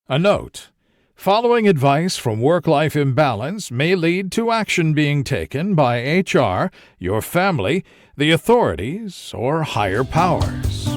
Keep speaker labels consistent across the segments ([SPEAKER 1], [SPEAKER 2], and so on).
[SPEAKER 1] A note: following advice from work-life imbalance may lead to action being taken by HR, your family, the authorities, or higher powers.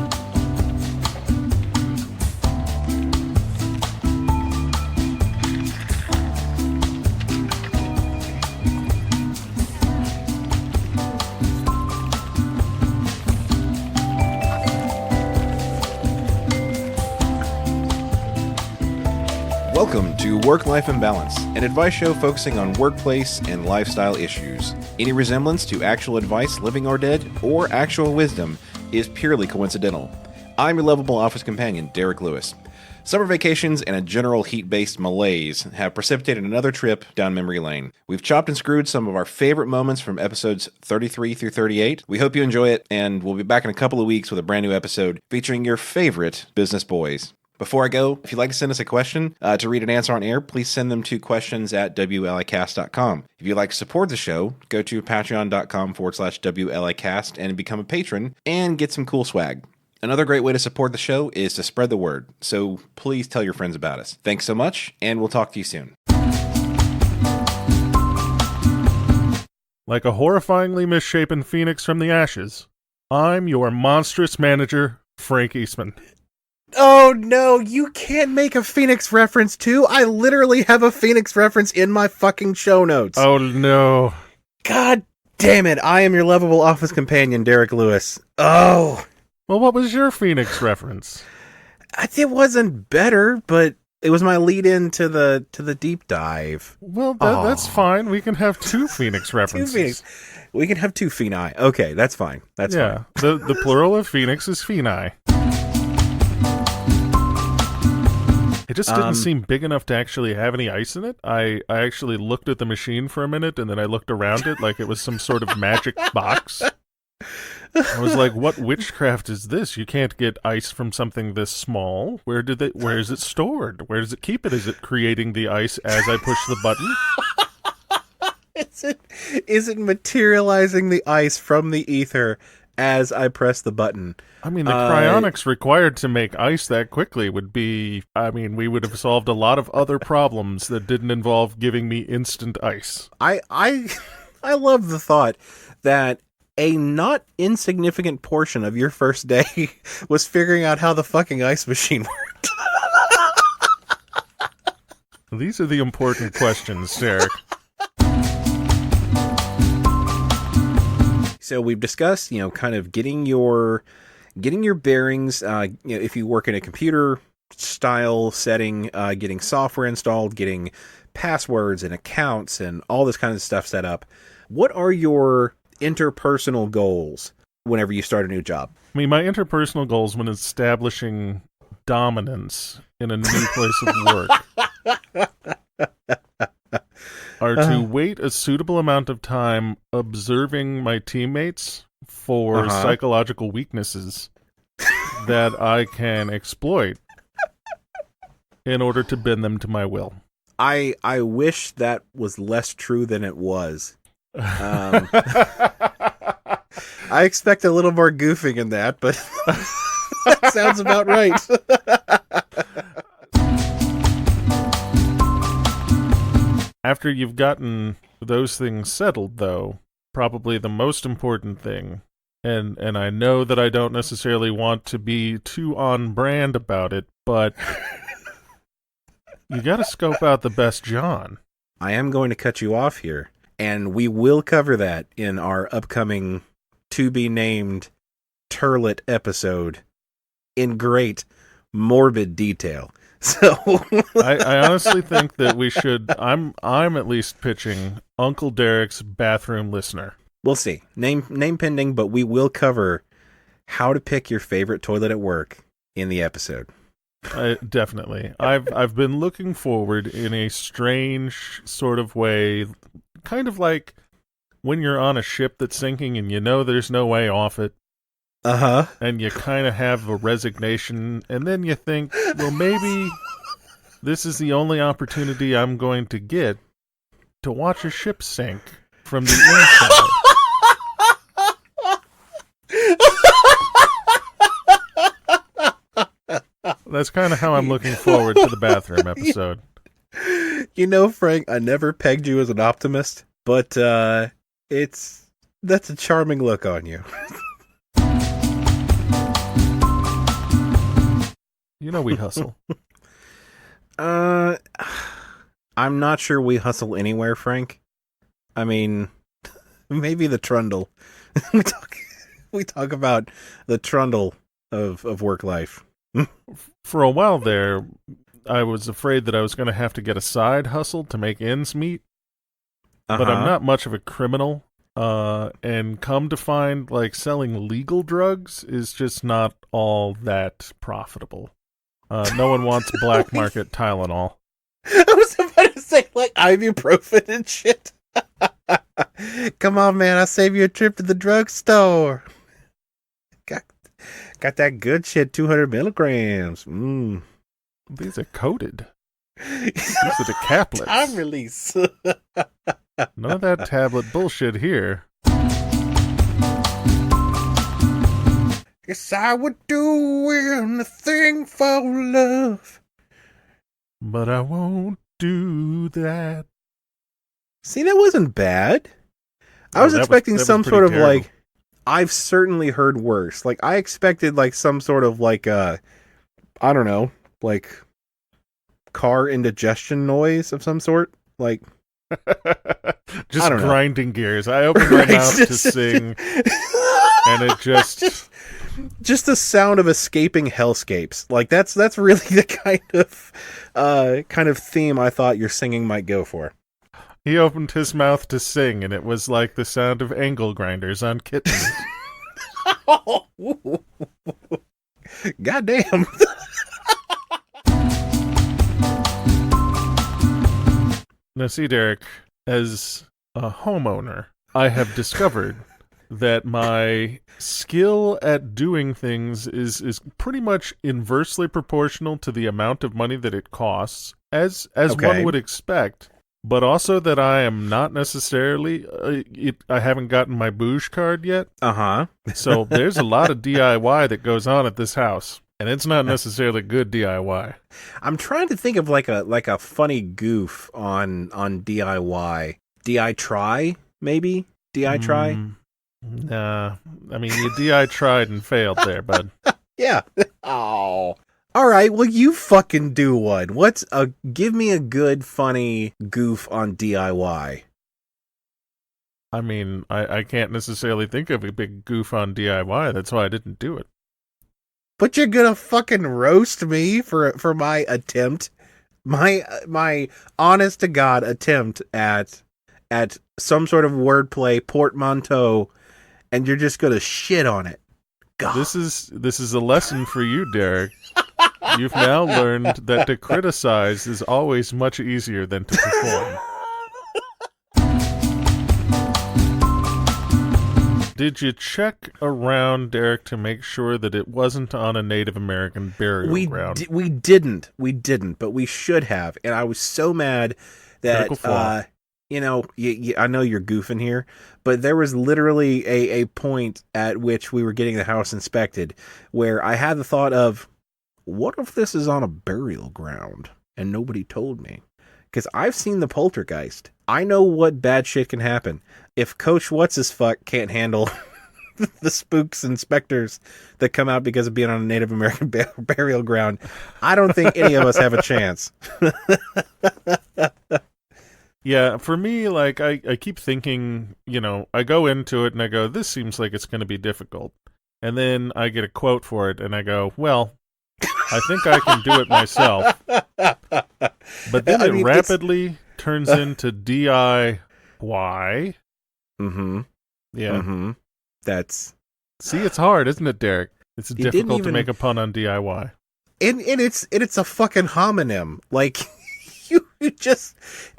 [SPEAKER 2] Welcome to Work-Life Imbalance, an advice show focusing on workplace and lifestyle issues. Any resemblance to actual advice, living or dead, or actual wisdom is purely coincidental. I'm your lovable office companion, Derek Lewis. Summer vacations and a general heat-based malaise have precipitated another trip down memory lane. We've chopped and screwed some of our favorite moments from episodes 33 through 38. We hope you enjoy it, and we'll be back in a couple of weeks with a brand new episode featuring your favorite business boys. Before I go, if you'd like to send us a question to read and answer on air, please send them to questions@WLIcast.com. If you'd like to support the show, go to patreon.com/WLIcast and become a patron and get some cool swag. Another great way to support the show is to spread the word, so please tell your friends about us. Thanks so much, and we'll talk to you soon.
[SPEAKER 3] Like a horrifyingly misshapen phoenix from the ashes, I'm your monstrous manager, Frank Eastman.
[SPEAKER 2] Oh no, you can't make a Phoenix reference too. I literally have a Phoenix reference in my fucking show notes.
[SPEAKER 3] Oh no.
[SPEAKER 2] God damn it. I am your lovable office companion, Derek Lewis. Oh.
[SPEAKER 3] Well, what was your Phoenix reference?
[SPEAKER 2] It wasn't better, but it was my lead in to the deep dive.
[SPEAKER 3] Well, that's fine. We can have two Phoenix references.
[SPEAKER 2] Two Phoenix. We can have two Phenai. Okay, that's fine. That's fine.
[SPEAKER 3] The plural of Phoenix is Phenai. It just didn't seem big enough to actually have any ice in it. I actually looked at the machine for a minute, and then I looked around it like it was some sort of magic box. I was like, what witchcraft is this? You can't get ice from something this small. Where is it stored? Where does it keep it? Is it creating the ice as I push the button?
[SPEAKER 2] Is it materializing the ice from the ether as I press the button?
[SPEAKER 3] I mean, the cryonics required to make ice that quickly would be... I mean, we would have solved a lot of other problems that didn't involve giving me instant ice.
[SPEAKER 2] I love the thought that a not insignificant portion of your first day was figuring out how the fucking ice machine worked.
[SPEAKER 3] These are the important questions, Derek.
[SPEAKER 2] So we've discussed, kind of getting your bearings, if you work in a computer style setting, getting software installed, getting passwords and accounts and all this kind of stuff set up. What are your interpersonal goals whenever you start a new job?
[SPEAKER 3] I mean, my interpersonal goals when establishing dominance in a new place of work are to wait a suitable amount of time observing my teammates for psychological weaknesses that I can exploit in order to bend them to my will.
[SPEAKER 2] I wish that was less true than it was. I expect a little more goofing in that, but that sounds about right.
[SPEAKER 3] After you've gotten those things settled, though, probably the most important thing, and I know that I don't necessarily want to be too on brand about it, but you gotta scope out the best John.
[SPEAKER 2] I am going to cut you off here, and we will cover that in our upcoming to-be-named Turlet episode in great morbid detail. So
[SPEAKER 3] I honestly think that we should. I'm at least pitching Uncle Derek's bathroom listener.
[SPEAKER 2] We'll see. Name pending, but we will cover how to pick your favorite toilet at work in the episode.
[SPEAKER 3] Definitely. I've been looking forward in a strange sort of way, kind of like when you're on a ship that's sinking and you know there's no way off it. And you kind of have a resignation, and then you think, well, maybe this is the only opportunity I'm going to get to watch a ship sink from the inside. That's kind of how I'm looking forward to the bathroom episode.
[SPEAKER 2] You know, Frank, I never pegged you as an optimist, but that's a charming look on you.
[SPEAKER 3] You know we hustle.
[SPEAKER 2] I'm not sure we hustle anywhere, Frank. I mean, maybe the trundle. we talk about the trundle of work life.
[SPEAKER 3] For a while there, I was afraid that I was going to have to get a side hustle to make ends meet. But I'm not much of a criminal. And come to find, like, selling legal drugs is just not all that profitable. No one wants black market Tylenol.
[SPEAKER 2] I was about to say, like, ibuprofen and shit. Come on, man, I'll save you a trip to the drugstore. Got that good shit, 200 milligrams.
[SPEAKER 3] These are coated. These are the caplets.
[SPEAKER 2] Time release.
[SPEAKER 3] None of that tablet bullshit here.
[SPEAKER 2] Yes, I would do anything for love.
[SPEAKER 3] But I won't do that.
[SPEAKER 2] See, that wasn't bad. I was expecting some sort of terrible. Like, I've certainly heard worse. Like, I expected like some sort of like I don't know, like car indigestion noise of some sort. Like
[SPEAKER 3] just grinding gears. I opened my mouth to sing and it just the sound of escaping hellscapes. Like that's really the kind of theme I thought your singing might go for. He opened his mouth to sing, and it was like the sound of angle grinders on kittens.
[SPEAKER 2] Goddamn.
[SPEAKER 3] Now, see, Derek, as a homeowner, I have discovered that my skill at doing things is pretty much inversely proportional to the amount of money that it costs, as one would expect. But also that I am not necessarily, I haven't gotten my bouge card yet. So there's a lot of DIY that goes on at this house. And it's not necessarily good DIY.
[SPEAKER 2] I'm trying to think of like a funny goof on DIY. DI try, maybe? DI try?
[SPEAKER 3] Nah. I mean, you DI tried and failed there, bud.
[SPEAKER 2] Yeah. Oh. All right, well, you fucking do one. Give me a good, funny goof on DIY.
[SPEAKER 3] I mean, I can't necessarily think of a big goof on DIY. That's why I didn't do it.
[SPEAKER 2] But you're gonna fucking roast me for my attempt, my honest to God attempt at some sort of wordplay portmanteau, and you're just gonna shit on it. God.
[SPEAKER 3] This is a lesson for you, Derek. You've now learned that to criticize is always much easier than to perform. Did you check around, Derek, to make sure that it wasn't on a Native American burial ground?
[SPEAKER 2] We didn't, but we should have. And I was so mad that, I know you're goofing here, but there was literally a point at which we were getting the house inspected where I had the thought of, what if this is on a burial ground and nobody told me? Because I've seen the poltergeist. I know what bad shit can happen. If Coach What's-His-Fuck can't handle the spooks and specters that come out because of being on a Native American burial ground, I don't think any of us have a chance.
[SPEAKER 3] Yeah, for me, like, I keep thinking, I go into it and I go, this seems like it's going to be difficult. And then I get a quote for it and I go, well, I think I can do it myself. But then it rapidly turns into DIY.
[SPEAKER 2] Mm-hmm.
[SPEAKER 3] Yeah.
[SPEAKER 2] Mm-hmm.
[SPEAKER 3] See, it's hard, isn't it, Derek? It's difficult to make a pun on DIY.
[SPEAKER 2] And it's a fucking homonym. Like, you just,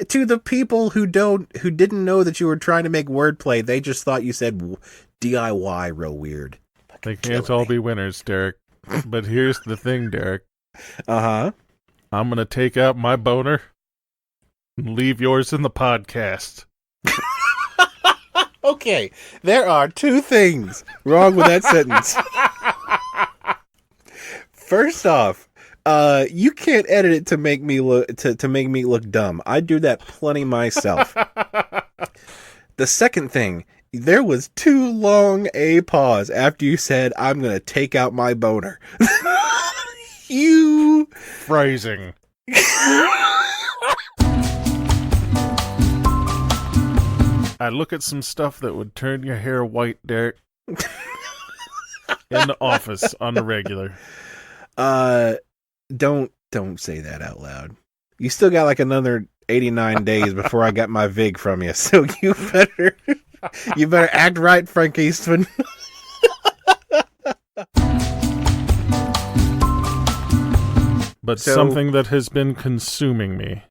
[SPEAKER 2] to the people who didn't know that you were trying to make wordplay, they just thought you said DIY real weird.
[SPEAKER 3] They can't all be winners, Derek. But here's the thing, Derek.
[SPEAKER 2] I'm
[SPEAKER 3] going to take out my boner and leave yours in the podcast.
[SPEAKER 2] Okay, there are two things wrong with that sentence. First off, You can't edit it to make me look to make me look dumb. I do that plenty myself. The second thing, there was too long a pause after you said, "I'm gonna take out my boner." You
[SPEAKER 3] Phrasing. I look at some stuff that would turn your hair white, Derek. In the office on the regular.
[SPEAKER 2] Don't say that out loud. You still got like another 89 days before I got my VIG from you, so you better act right, Frank Eastman.
[SPEAKER 3] But something that has been consuming me.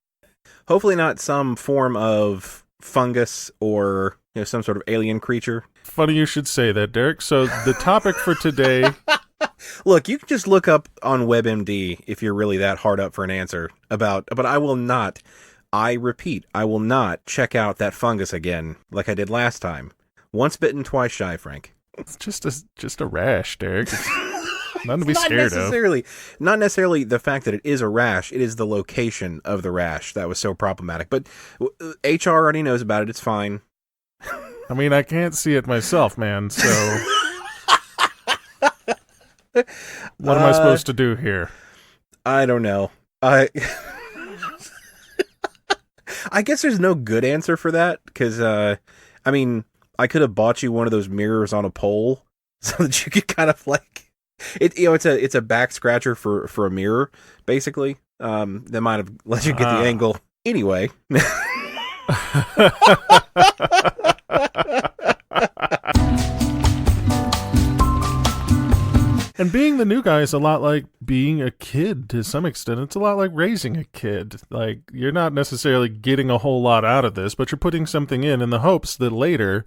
[SPEAKER 2] Hopefully not some form of fungus or some sort of alien creature.
[SPEAKER 3] Funny you should say that, Derek. So the topic for today...
[SPEAKER 2] Look, you can just look up on WebMD if you're really that hard up for an answer but I will not, I repeat, I will not check out that fungus again like I did last time. Once bitten, twice shy, Frank.
[SPEAKER 3] It's just a rash, Derek. It's nothing to be scared of.
[SPEAKER 2] Not necessarily the fact that it is a rash, it is the location of the rash that was so problematic. But HR already knows about it, it's fine.
[SPEAKER 3] I mean, I can't see it myself, man, so... What am I supposed to do here?
[SPEAKER 2] I don't know. I guess there's no good answer for that, because, I mean, I could have bought you one of those mirrors on a pole so that you could kind of like... It's a back scratcher for a mirror, basically. That might have let you get the angle. Anyway.
[SPEAKER 3] And being the new guy is a lot like being a kid to some extent. It's a lot like raising a kid. Like, you're not necessarily getting a whole lot out of this, but you're putting something in the hopes that later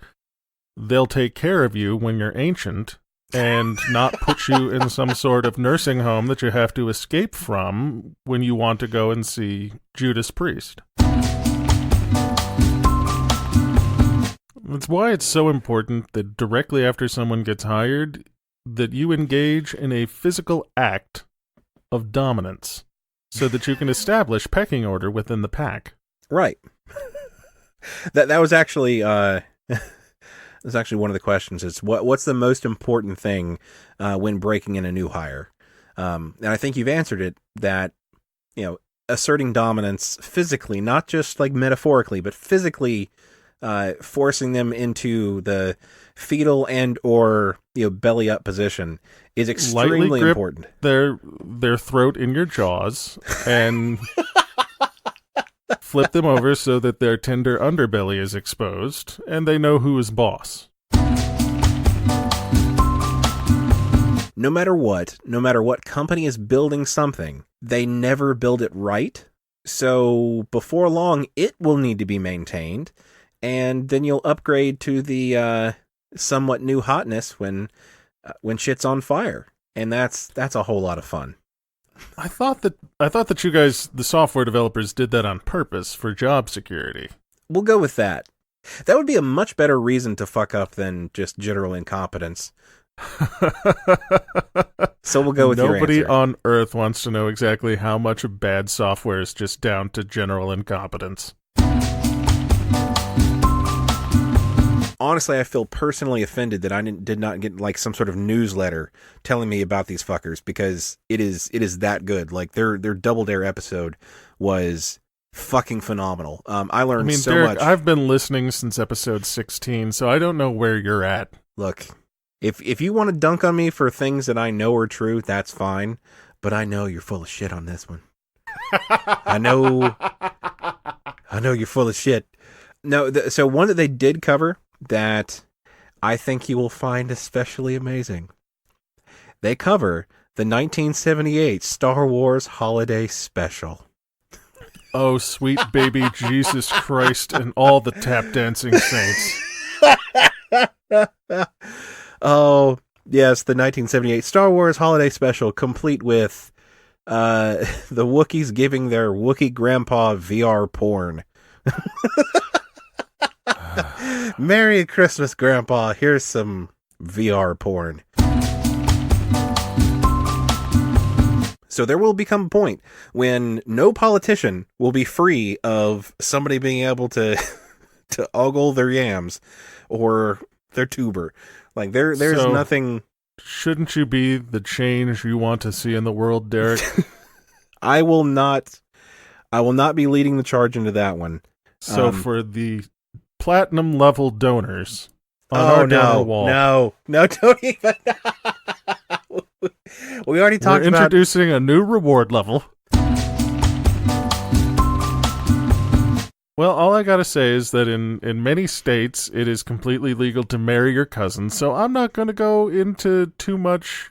[SPEAKER 3] they'll take care of you when you're ancient and not put you in some sort of nursing home that you have to escape from when you want to go and see Judas Priest. That's why it's so important that directly after someone gets hired, that you engage in a physical act of dominance so that you can establish pecking order within the pack.
[SPEAKER 2] Right. That was actually one of the questions is what's the most important thing when breaking in a new hire? And I think you've answered it, that asserting dominance physically, not just like metaphorically, but physically forcing them into the fetal and or belly up position is extremely important.
[SPEAKER 3] Their throat in your jaws and flip them over so that their tender underbelly is exposed and they know who is boss.
[SPEAKER 2] No matter what company is building something, they never build it right. So before long, it will need to be maintained, and then you'll upgrade to the somewhat new hotness when shit's on fire, and that's a whole lot of fun.
[SPEAKER 3] I thought that you guys, the software developers, did that on purpose for job security.
[SPEAKER 2] We'll go with that. That would be a much better reason to fuck up than just general incompetence. So we'll go with your answer.
[SPEAKER 3] Nobody on Earth wants to know exactly how much of bad software is just down to general incompetence.
[SPEAKER 2] Honestly, I feel personally offended that I did not get like some sort of newsletter telling me about these fuckers, because it is that good. Like their Double Dare episode was fucking phenomenal. I learned
[SPEAKER 3] Derek,
[SPEAKER 2] much.
[SPEAKER 3] I've been listening since episode 16, so I don't know where you're at.
[SPEAKER 2] Look, if you want to dunk on me for things that I know are true, that's fine. But I know you're full of shit on this one. I know you're full of shit. No, so one that they did cover that I think you will find especially amazing. They cover the 1978 Star Wars Holiday Special.
[SPEAKER 3] Oh, sweet baby Jesus Christ and all the tap dancing saints.
[SPEAKER 2] Oh, yes, the 1978 Star Wars Holiday Special, complete with the Wookiees giving their Wookiee grandpa VR porn. Merry Christmas, Grandpa. Here's some VR porn. So there will become a point when no politician will be free of somebody being able to to ogle their yams or their tuber. Like there's
[SPEAKER 3] So,
[SPEAKER 2] nothing.
[SPEAKER 3] shouldn't you be the change you want to see in the world, Derek?
[SPEAKER 2] I will not be leading the charge into that one.
[SPEAKER 3] So for the platinum level donors on our donor wall,
[SPEAKER 2] no, don't even. We already talked
[SPEAKER 3] we're
[SPEAKER 2] about
[SPEAKER 3] introducing a new reward level. Well, all I gotta say is that in many states, it is completely legal to marry your cousin, so I'm not gonna go into too much,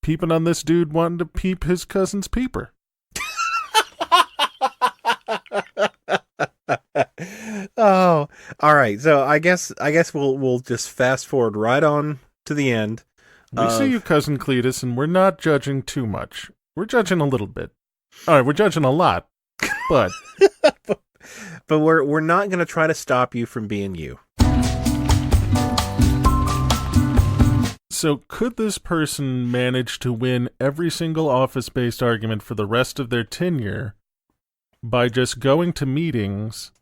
[SPEAKER 3] peeping on this dude wanting to peep his cousin's peeper.
[SPEAKER 2] Oh, all right. So I guess we'll just fast forward right on to the end.
[SPEAKER 3] We see you, cousin Cletus, and we're not judging too much. We're judging a little bit. All right, we're judging a lot, but
[SPEAKER 2] but we're not going to try to stop you from being you.
[SPEAKER 3] So could this person manage to win every single office-based argument for the rest of their tenure by just going to meetings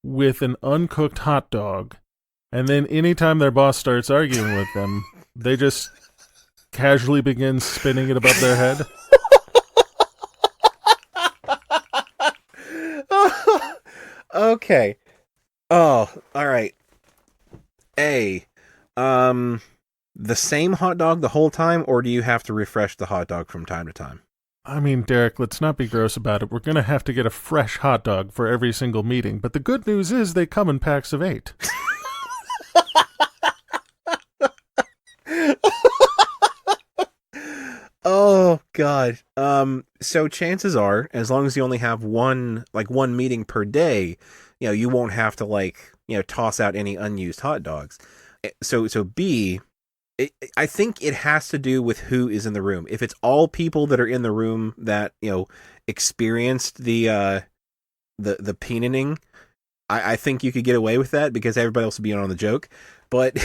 [SPEAKER 3] with an uncooked hot dog, and then anytime their boss starts arguing with them, they just casually begin spinning it above their head?
[SPEAKER 2] Okay. Oh, all right. The same hot dog the whole time, or do you have to refresh the hot dog from time to time?
[SPEAKER 3] I mean, Derek, let's not be gross about it. We're going to have to get a fresh hot dog for every single meeting, but the good news is they come in packs of 8.
[SPEAKER 2] Oh God. So chances are, as long as you only have one meeting per day, you won't have to toss out any unused hot dogs. So B, I think it has to do with who is in the room. If it's all people that are in the room that experienced the peening, I think you could get away with that because everybody else would be in on the joke. But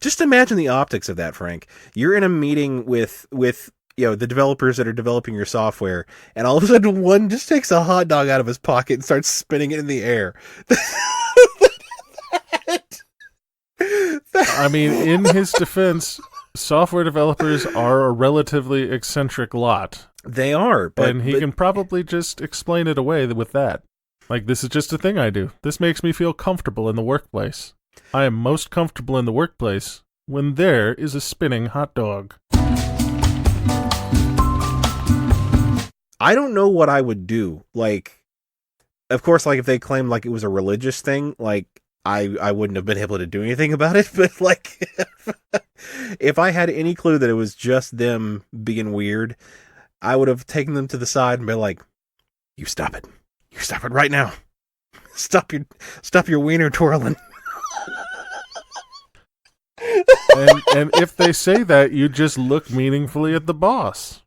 [SPEAKER 2] just imagine the optics of that, Frank. You're in a meeting with the developers that are developing your software, and all of a sudden one just takes a hot dog out of his pocket and starts spinning it in the air.
[SPEAKER 3] I mean, in his defense, software developers are a relatively eccentric lot.
[SPEAKER 2] They are,
[SPEAKER 3] and he can probably just explain it away with that. Like, this is just a thing I do. This makes me feel comfortable in the workplace. I am most comfortable in the workplace when there is a spinning hot dog.
[SPEAKER 2] I don't know what I would do. Of course, if they claimed it was a religious thing, I wouldn't have been able to do anything about it. But if I had any clue that it was just them being weird, I would have taken them to the side and been like, "You stop it! You stop it right now! Stop your wiener twirling!"
[SPEAKER 3] And if they say that, you just look meaningfully at the boss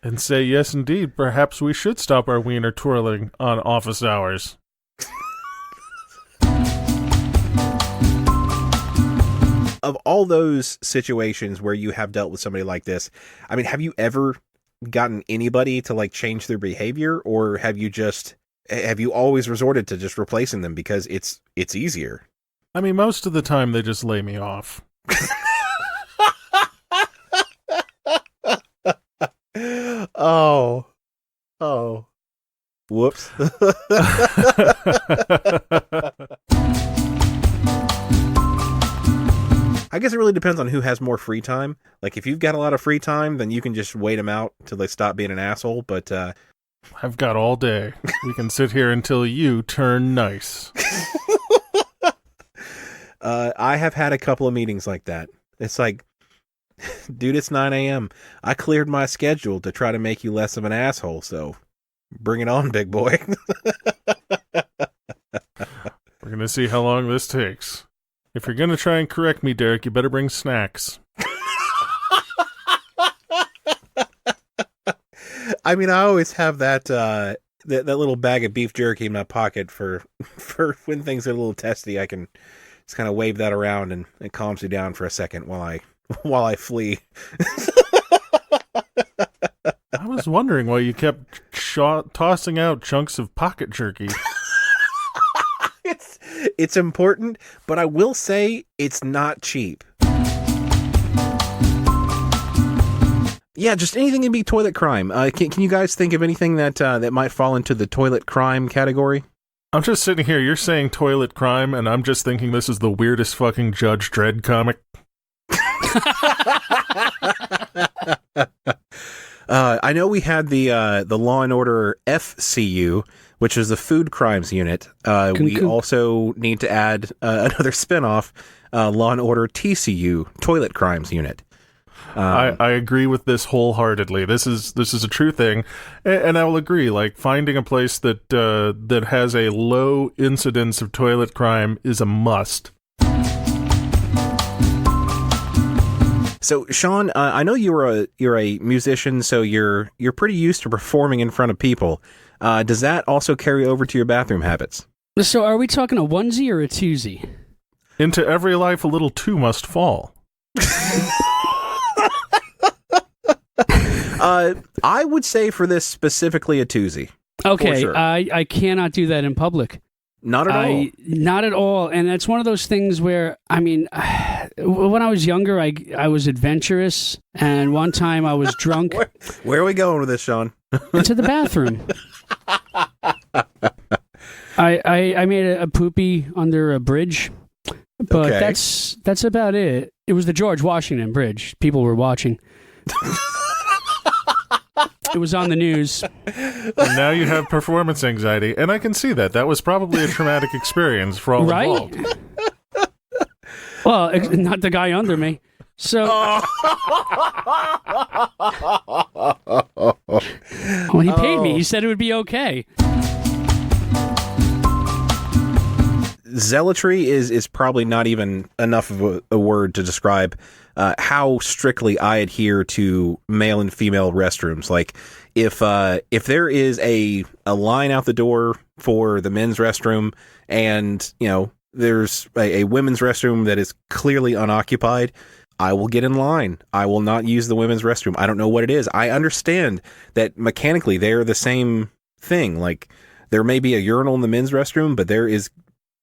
[SPEAKER 3] and say, "Yes, indeed, perhaps we should stop our wiener twirling on office hours."
[SPEAKER 2] Of all those situations where you have dealt with somebody like this, I mean, have you ever gotten anybody to change their behavior, or have you always resorted to just replacing them because it's easier?
[SPEAKER 3] I mean, most of the time they just lay me off.
[SPEAKER 2] Oh. Whoops. I guess it really depends on who has more free time. If you've got a lot of free time, then you can just wait them out till they stop being an asshole. But
[SPEAKER 3] I've got all day. We can sit here until you turn nice.
[SPEAKER 2] I have had a couple of meetings like that. It's dude, it's 9 a.m. I cleared my schedule to try to make you less of an asshole, so bring it on, big boy.
[SPEAKER 3] We're going to see how long this takes. If you're going to try and correct me, Derek, you better bring snacks.
[SPEAKER 2] I mean, I always have that little bag of beef jerky in my pocket for when things get a little testy. I can just kind of wave that around, and it calms me down for a second while I flee.
[SPEAKER 3] I was wondering why you kept tossing out chunks of pocket jerky.
[SPEAKER 2] It's important, but I will say it's not cheap. Yeah, just anything can be toilet crime. Can you guys think of anything that might fall into the toilet crime category?
[SPEAKER 3] I'm just sitting here, you're saying toilet crime, and I'm just thinking this is the weirdest fucking Judge Dredd comic.
[SPEAKER 2] I know we had the Law and Order FCU, which is the Food Crimes Unit. We also need to add another spinoff, Law and Order TCU, Toilet Crimes Unit.
[SPEAKER 3] I agree with this wholeheartedly. This is a true thing, and I will agree. Like, finding a place that has a low incidence of toilet crime is a must.
[SPEAKER 2] So, Sean, I know you're a musician, so you're pretty used to performing in front of people. Does that also carry over to your bathroom habits?
[SPEAKER 4] So, are we talking a onesie or a twosie?
[SPEAKER 3] Into every life, a little two must fall.
[SPEAKER 2] I would say for this specifically a twosie.
[SPEAKER 4] Okay,
[SPEAKER 2] sure.
[SPEAKER 4] I cannot do that in public.
[SPEAKER 2] Not at all.
[SPEAKER 4] Not at all. And that's one of those things where, I mean, when I was younger, I was adventurous. And one time I was drunk.
[SPEAKER 2] Where are we going with this, Sean?
[SPEAKER 4] Into the bathroom. I made a poopy under a bridge. But
[SPEAKER 2] okay.
[SPEAKER 4] that's about it. It was the George Washington Bridge. People were watching. It was on the news.
[SPEAKER 3] And now you have performance anxiety, and I can see that. That was probably a traumatic experience for all involved.
[SPEAKER 4] Well, not the guy under me. So when he paid me, he said it would be okay.
[SPEAKER 2] Zealotry is probably not even enough of a word to describe how strictly I adhere to male and female restrooms. Like, if there is a line out the door for the men's restroom, and there's a women's restroom that is clearly unoccupied, I will get in line. I will not use the women's restroom. I don't know what it is. I understand that mechanically they're the same thing. Like, there may be a urinal in the men's restroom, but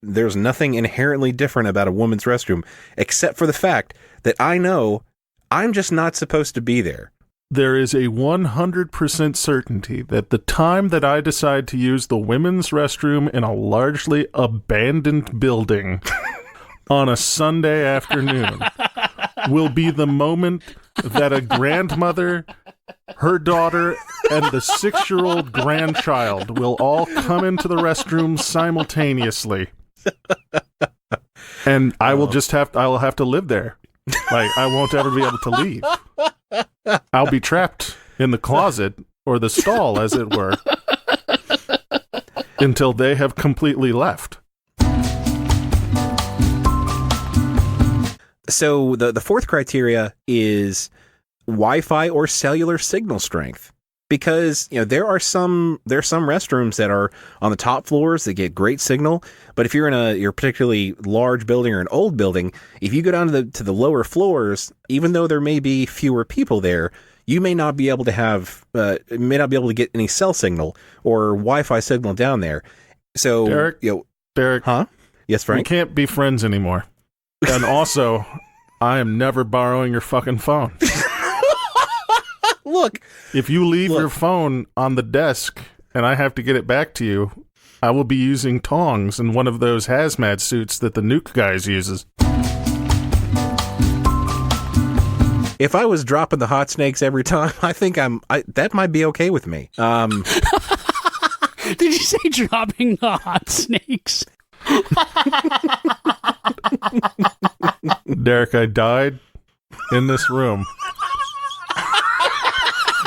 [SPEAKER 2] there's nothing inherently different about a woman's restroom, except for the fact that I know I'm just not supposed to be there.
[SPEAKER 3] There is a 100% certainty that the time that I decide to use the women's restroom in a largely abandoned building on a Sunday afternoon will be the moment that a grandmother, her daughter, and the 6-year-old grandchild will all come into the restroom simultaneously. And I will have to live there. Like, I won't ever be able to leave. I'll be trapped in the closet, or the stall, as it were, until they have completely left.
[SPEAKER 2] So the fourth criteria is Wi-Fi or cellular signal strength. Because there are some restrooms that are on the top floors that get great signal, but if you're in a particularly large building or an old building, if you go down to the lower floors, even though there may be fewer people there, you may not be able to get any cell signal or Wi-Fi signal down there. So
[SPEAKER 3] Derek,
[SPEAKER 2] huh? Yes, Frank.
[SPEAKER 3] We can't be friends anymore. And also, I am never borrowing your fucking phone.
[SPEAKER 2] Look,
[SPEAKER 3] if you leave your phone on the desk and I have to get it back to you, I will be using tongs in one of those hazmat suits that the nuke guys uses.
[SPEAKER 2] If I was dropping the hot snakes every time, I think that might be okay with me.
[SPEAKER 4] Did you say dropping the hot snakes?
[SPEAKER 3] Derek, I died in this room.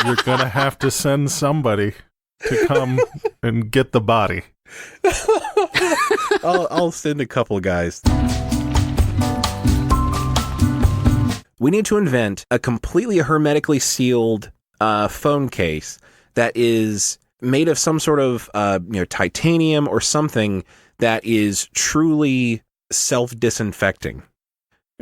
[SPEAKER 3] You're going to have to send somebody to come and get the body.
[SPEAKER 2] I'll send a couple guys. We need to invent a completely hermetically sealed phone case that is made of some sort of titanium or something that is truly self-disinfecting.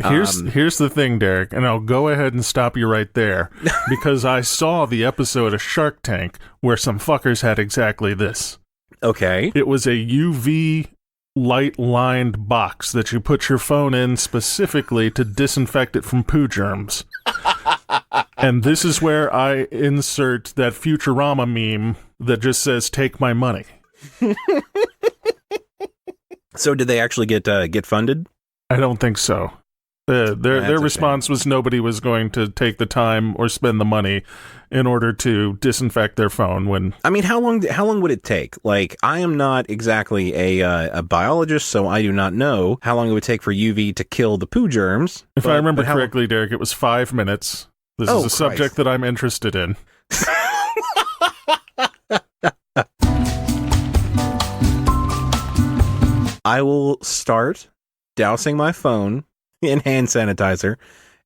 [SPEAKER 3] Here's the thing, Derek, and I'll go ahead and stop you right there because I saw the episode of Shark Tank where some fuckers had exactly this.
[SPEAKER 2] Okay.
[SPEAKER 3] It was a UV light-lined box that you put your phone in specifically to disinfect it from poo germs. And this is where I insert that Futurama meme that just says, "Take my money."
[SPEAKER 2] So did they actually get funded?
[SPEAKER 3] I don't think so. Their response was nobody was going to take the time or spend the money in order to disinfect their phone. When
[SPEAKER 2] I mean, how long would it take? Like, I am not exactly a biologist, so I do not know how long it would take for UV to kill the poo germs.
[SPEAKER 3] If I remember correctly, Derek, it was 5 minutes. This is a subject that I'm interested in.
[SPEAKER 2] I will start dousing my phone in hand sanitizer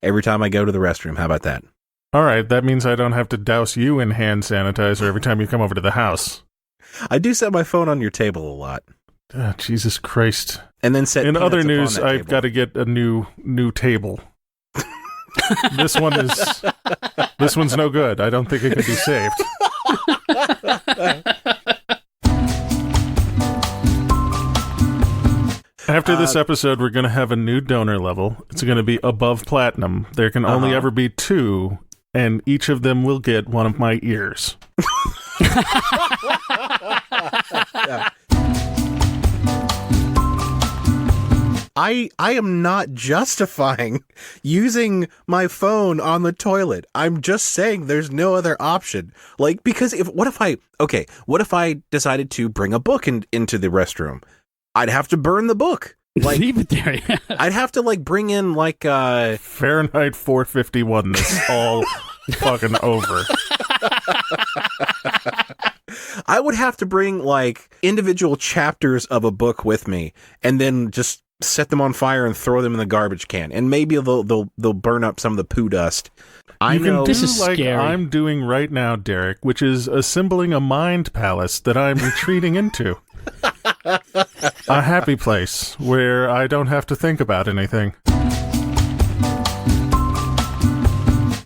[SPEAKER 2] every time I go to the restroom. How about that?
[SPEAKER 3] All right, that means I don't have to douse you in hand sanitizer every time you come over to the house.
[SPEAKER 2] I do set my phone on your table a lot.
[SPEAKER 3] Jesus Christ.
[SPEAKER 2] And then set
[SPEAKER 3] in
[SPEAKER 2] peanuts
[SPEAKER 3] other
[SPEAKER 2] upon
[SPEAKER 3] news,
[SPEAKER 2] that
[SPEAKER 3] I've
[SPEAKER 2] table.
[SPEAKER 3] got to get a new table. This one's no good. I don't think it could be saved. After this episode, we're going to have a new donor level. It's going to be above platinum. There can only ever be 2, and each of them will get one of my ears.
[SPEAKER 2] Yeah. I am not justifying using my phone on the toilet. I'm just saying there's no other option. Like, because what if I decided to bring a book into the restroom? I'd have to burn the book. Like,
[SPEAKER 4] leave it there.
[SPEAKER 2] I'd have to bring in
[SPEAKER 3] Fahrenheit 451. This all fucking over.
[SPEAKER 2] I would have to bring individual chapters of a book with me, and then just set them on fire and throw them in the garbage can, and maybe they'll burn up some of the poo dust. I know
[SPEAKER 4] this is
[SPEAKER 3] like
[SPEAKER 4] scary.
[SPEAKER 3] I'm doing right now, Derek, which is assembling a mind palace that I'm retreating into. A happy place where I don't have to think about anything.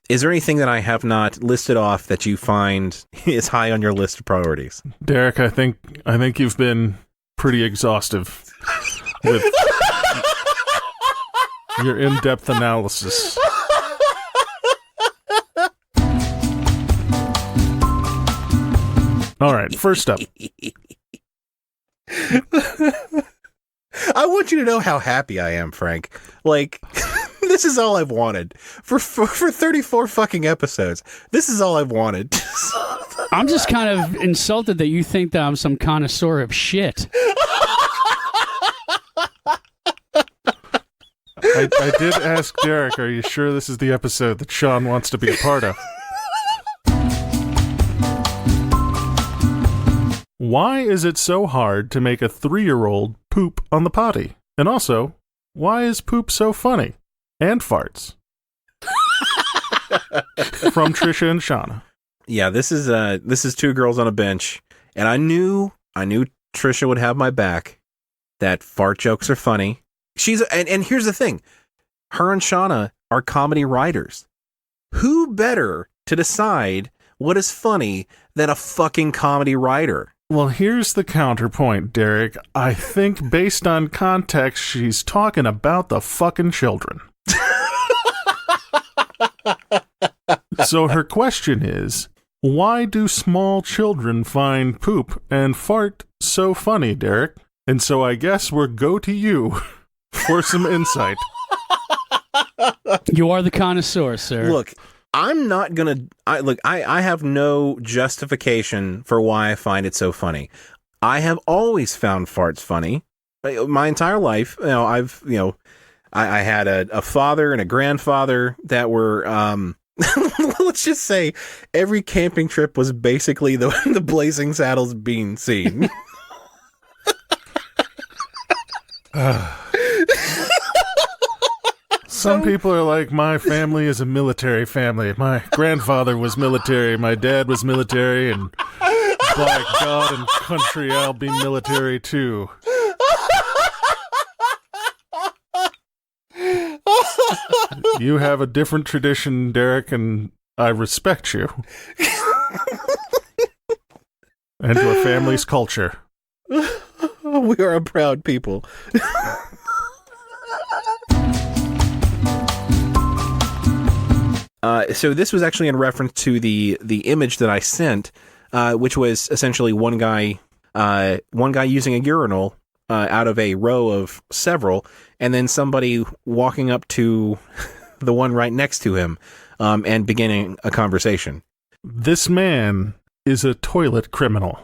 [SPEAKER 2] Is there anything that I have not listed off that you find is high on your list of priorities?
[SPEAKER 3] Derek, I think you've been pretty exhaustive with your in-depth analysis. All right, first up.
[SPEAKER 2] I want you to know how happy I am, Frank. This is all I've wanted for 34 fucking episodes. This is all I've wanted.
[SPEAKER 4] I'm just kind of insulted that you think that I'm some connoisseur of shit.
[SPEAKER 3] I did ask Derek, are you sure this is the episode that Sean wants to be a part of? Why is it so hard to make a 3-year-old poop on the potty? And also, why is poop so funny? And farts. From Trisha and Shauna.
[SPEAKER 2] Yeah, this is Two Girls on a Bench, and I knew Trisha would have my back. That fart jokes are funny. And here's the thing. Her and Shauna are comedy writers. Who better to decide what is funny than a fucking comedy writer?
[SPEAKER 3] Well, here's the counterpoint, Derek. I think based on context, she's talking about the fucking children. So her question is, why do small children find poop and fart so funny, Derek? And so I guess we'll go to you for some insight.
[SPEAKER 4] You are the connoisseur, sir.
[SPEAKER 2] Look, I'm not gonna. I have no justification for why I find it so funny. I have always found farts funny. My entire life, I had a father and a grandfather that were. Let's just say every camping trip was basically the Blazing Saddles being scene.
[SPEAKER 3] Some people are like, my family is a military family. My grandfather was military, my dad was military, and by God and country, I'll be military too. You have a different tradition, Derek, and I respect you. And your family's culture.
[SPEAKER 2] We are a proud people. So this was actually in reference to the image that I sent, which was essentially one guy using a urinal out of a row of several, and then somebody walking up to the one right next to him and beginning a conversation.
[SPEAKER 3] This man is a toilet criminal.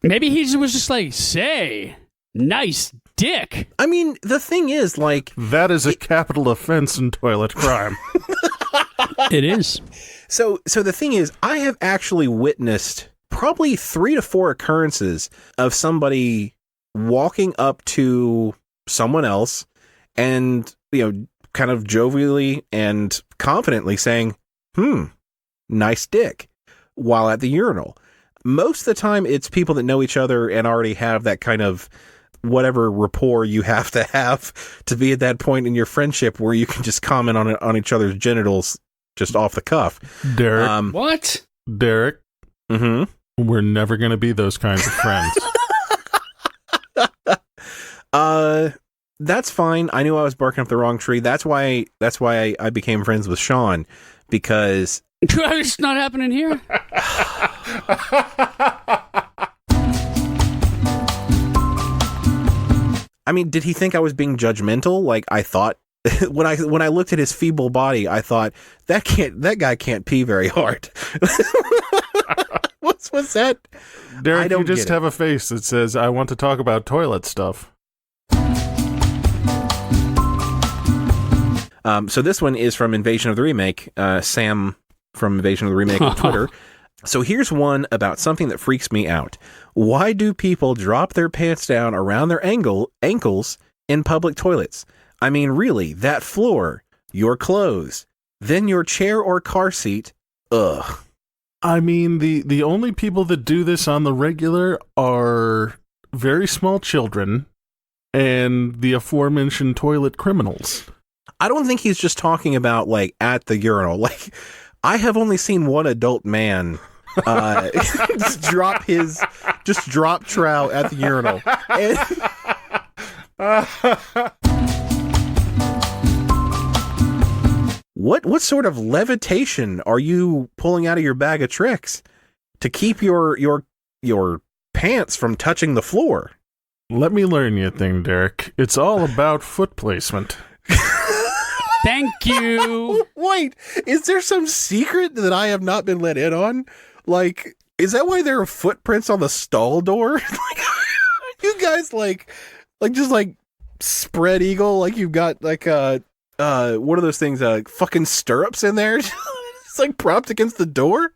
[SPEAKER 4] Maybe he was just like, say, nice dick.
[SPEAKER 2] I mean, the thing is, like...
[SPEAKER 3] That is a capital offense in toilet crime.
[SPEAKER 4] It is.
[SPEAKER 2] So the thing is, I have actually witnessed probably 3 to 4 occurrences of somebody walking up to someone else and, kind of jovially and confidently saying, nice dick, while at the urinal. Most of the time, it's people that know each other and already have that kind of whatever rapport you have to be at that point in your friendship where you can just comment on each other's genitals just off the cuff.
[SPEAKER 3] Derek.
[SPEAKER 4] What?
[SPEAKER 3] Derek.
[SPEAKER 2] Mm-hmm.
[SPEAKER 3] We're never going to be those kinds of friends.
[SPEAKER 2] That's fine. I knew I was barking up the wrong tree. That's why I became friends with Sean, because...
[SPEAKER 4] It's not happening here.
[SPEAKER 2] I mean, did he think I was being judgmental? Like, I thought when I looked at his feeble body, I thought that guy can't pee very hard. What's that?
[SPEAKER 3] Derek, you just have a face that says, I want to talk about toilet stuff.
[SPEAKER 2] So this one is from Invasion of the Remake, Sam from Invasion of the Remake on Twitter. So here's one about something that freaks me out. Why do people drop their pants down around their ankles in public toilets? I mean, really, that floor, your clothes, then your chair or car seat. Ugh.
[SPEAKER 3] I mean, the only people that do this on the regular are very small children and the aforementioned toilet criminals.
[SPEAKER 2] I don't think he's just talking about, like, at the urinal. Like, I have only seen one adult man just drop trow at the urinal. What sort of levitation are you pulling out of your bag of tricks to keep your pants from touching the floor?
[SPEAKER 3] Let me learn you a thing, Derek. It's all about foot placement.
[SPEAKER 4] Thank you.
[SPEAKER 2] Wait, is there some secret that I have not been let in on? Like, is that why there are footprints on the stall door? Like, you guys just spread eagle, like you've got like what are those things? Fucking stirrups in there, it's like propped against the door.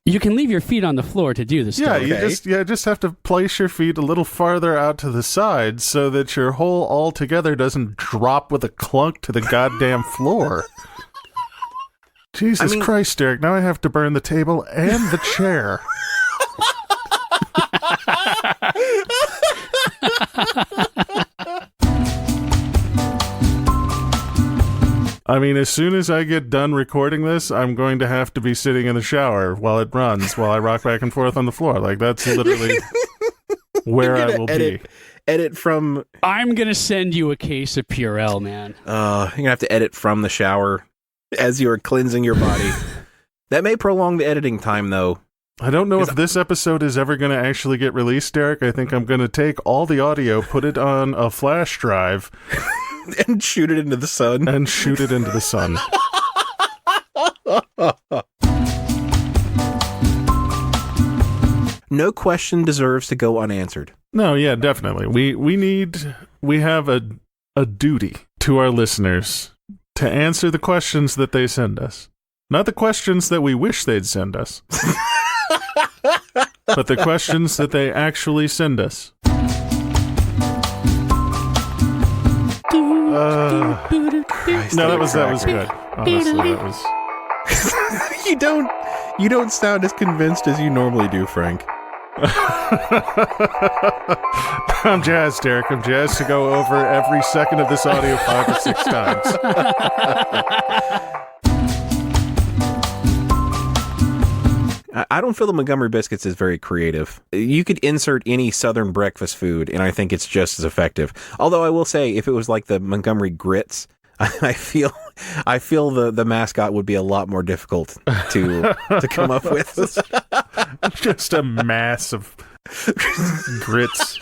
[SPEAKER 4] You can leave your feet on the floor to do this.
[SPEAKER 3] Yeah,
[SPEAKER 4] stuff.
[SPEAKER 3] you just have to place your feet a little farther out to the side so that your hole altogether doesn't drop with a clunk to the goddamn floor. Jesus Christ, Derek, now I have to burn the table and the chair. I mean, as soon as I get done recording this, I'm going to have to be sitting in the shower while it runs, while I rock back and forth on the floor. Like, that's literally where I will be.
[SPEAKER 2] Edit from...
[SPEAKER 4] I'm going to send you a case of Purell, man.
[SPEAKER 2] You're going to have to edit from the shower as you're cleansing your body. That may prolong the editing time, though.
[SPEAKER 3] I don't know if this episode is ever going to actually get released, Derek. I think I'm going to take all the audio, put it on a flash drive...
[SPEAKER 2] and shoot it into the sun. No question deserves to go unanswered.
[SPEAKER 3] No, yeah, definitely. We have a duty to our listeners to answer the questions that they send us. Not the questions that we wish they'd send us. But the questions that they actually send us. No, that was good. Honestly, that was.
[SPEAKER 2] You don't sound as convinced as you normally do, Frank.
[SPEAKER 3] I'm jazzed, Derek. I'm jazzed to go over every second of this audio 5 or 6 times.
[SPEAKER 2] I don't feel the Montgomery biscuits is very creative. You could insert any Southern breakfast food, and I think it's just as effective. Although I will say, if it was like the Montgomery grits, I feel the mascot would be a lot more difficult to come up with.
[SPEAKER 3] Just a mass of grits.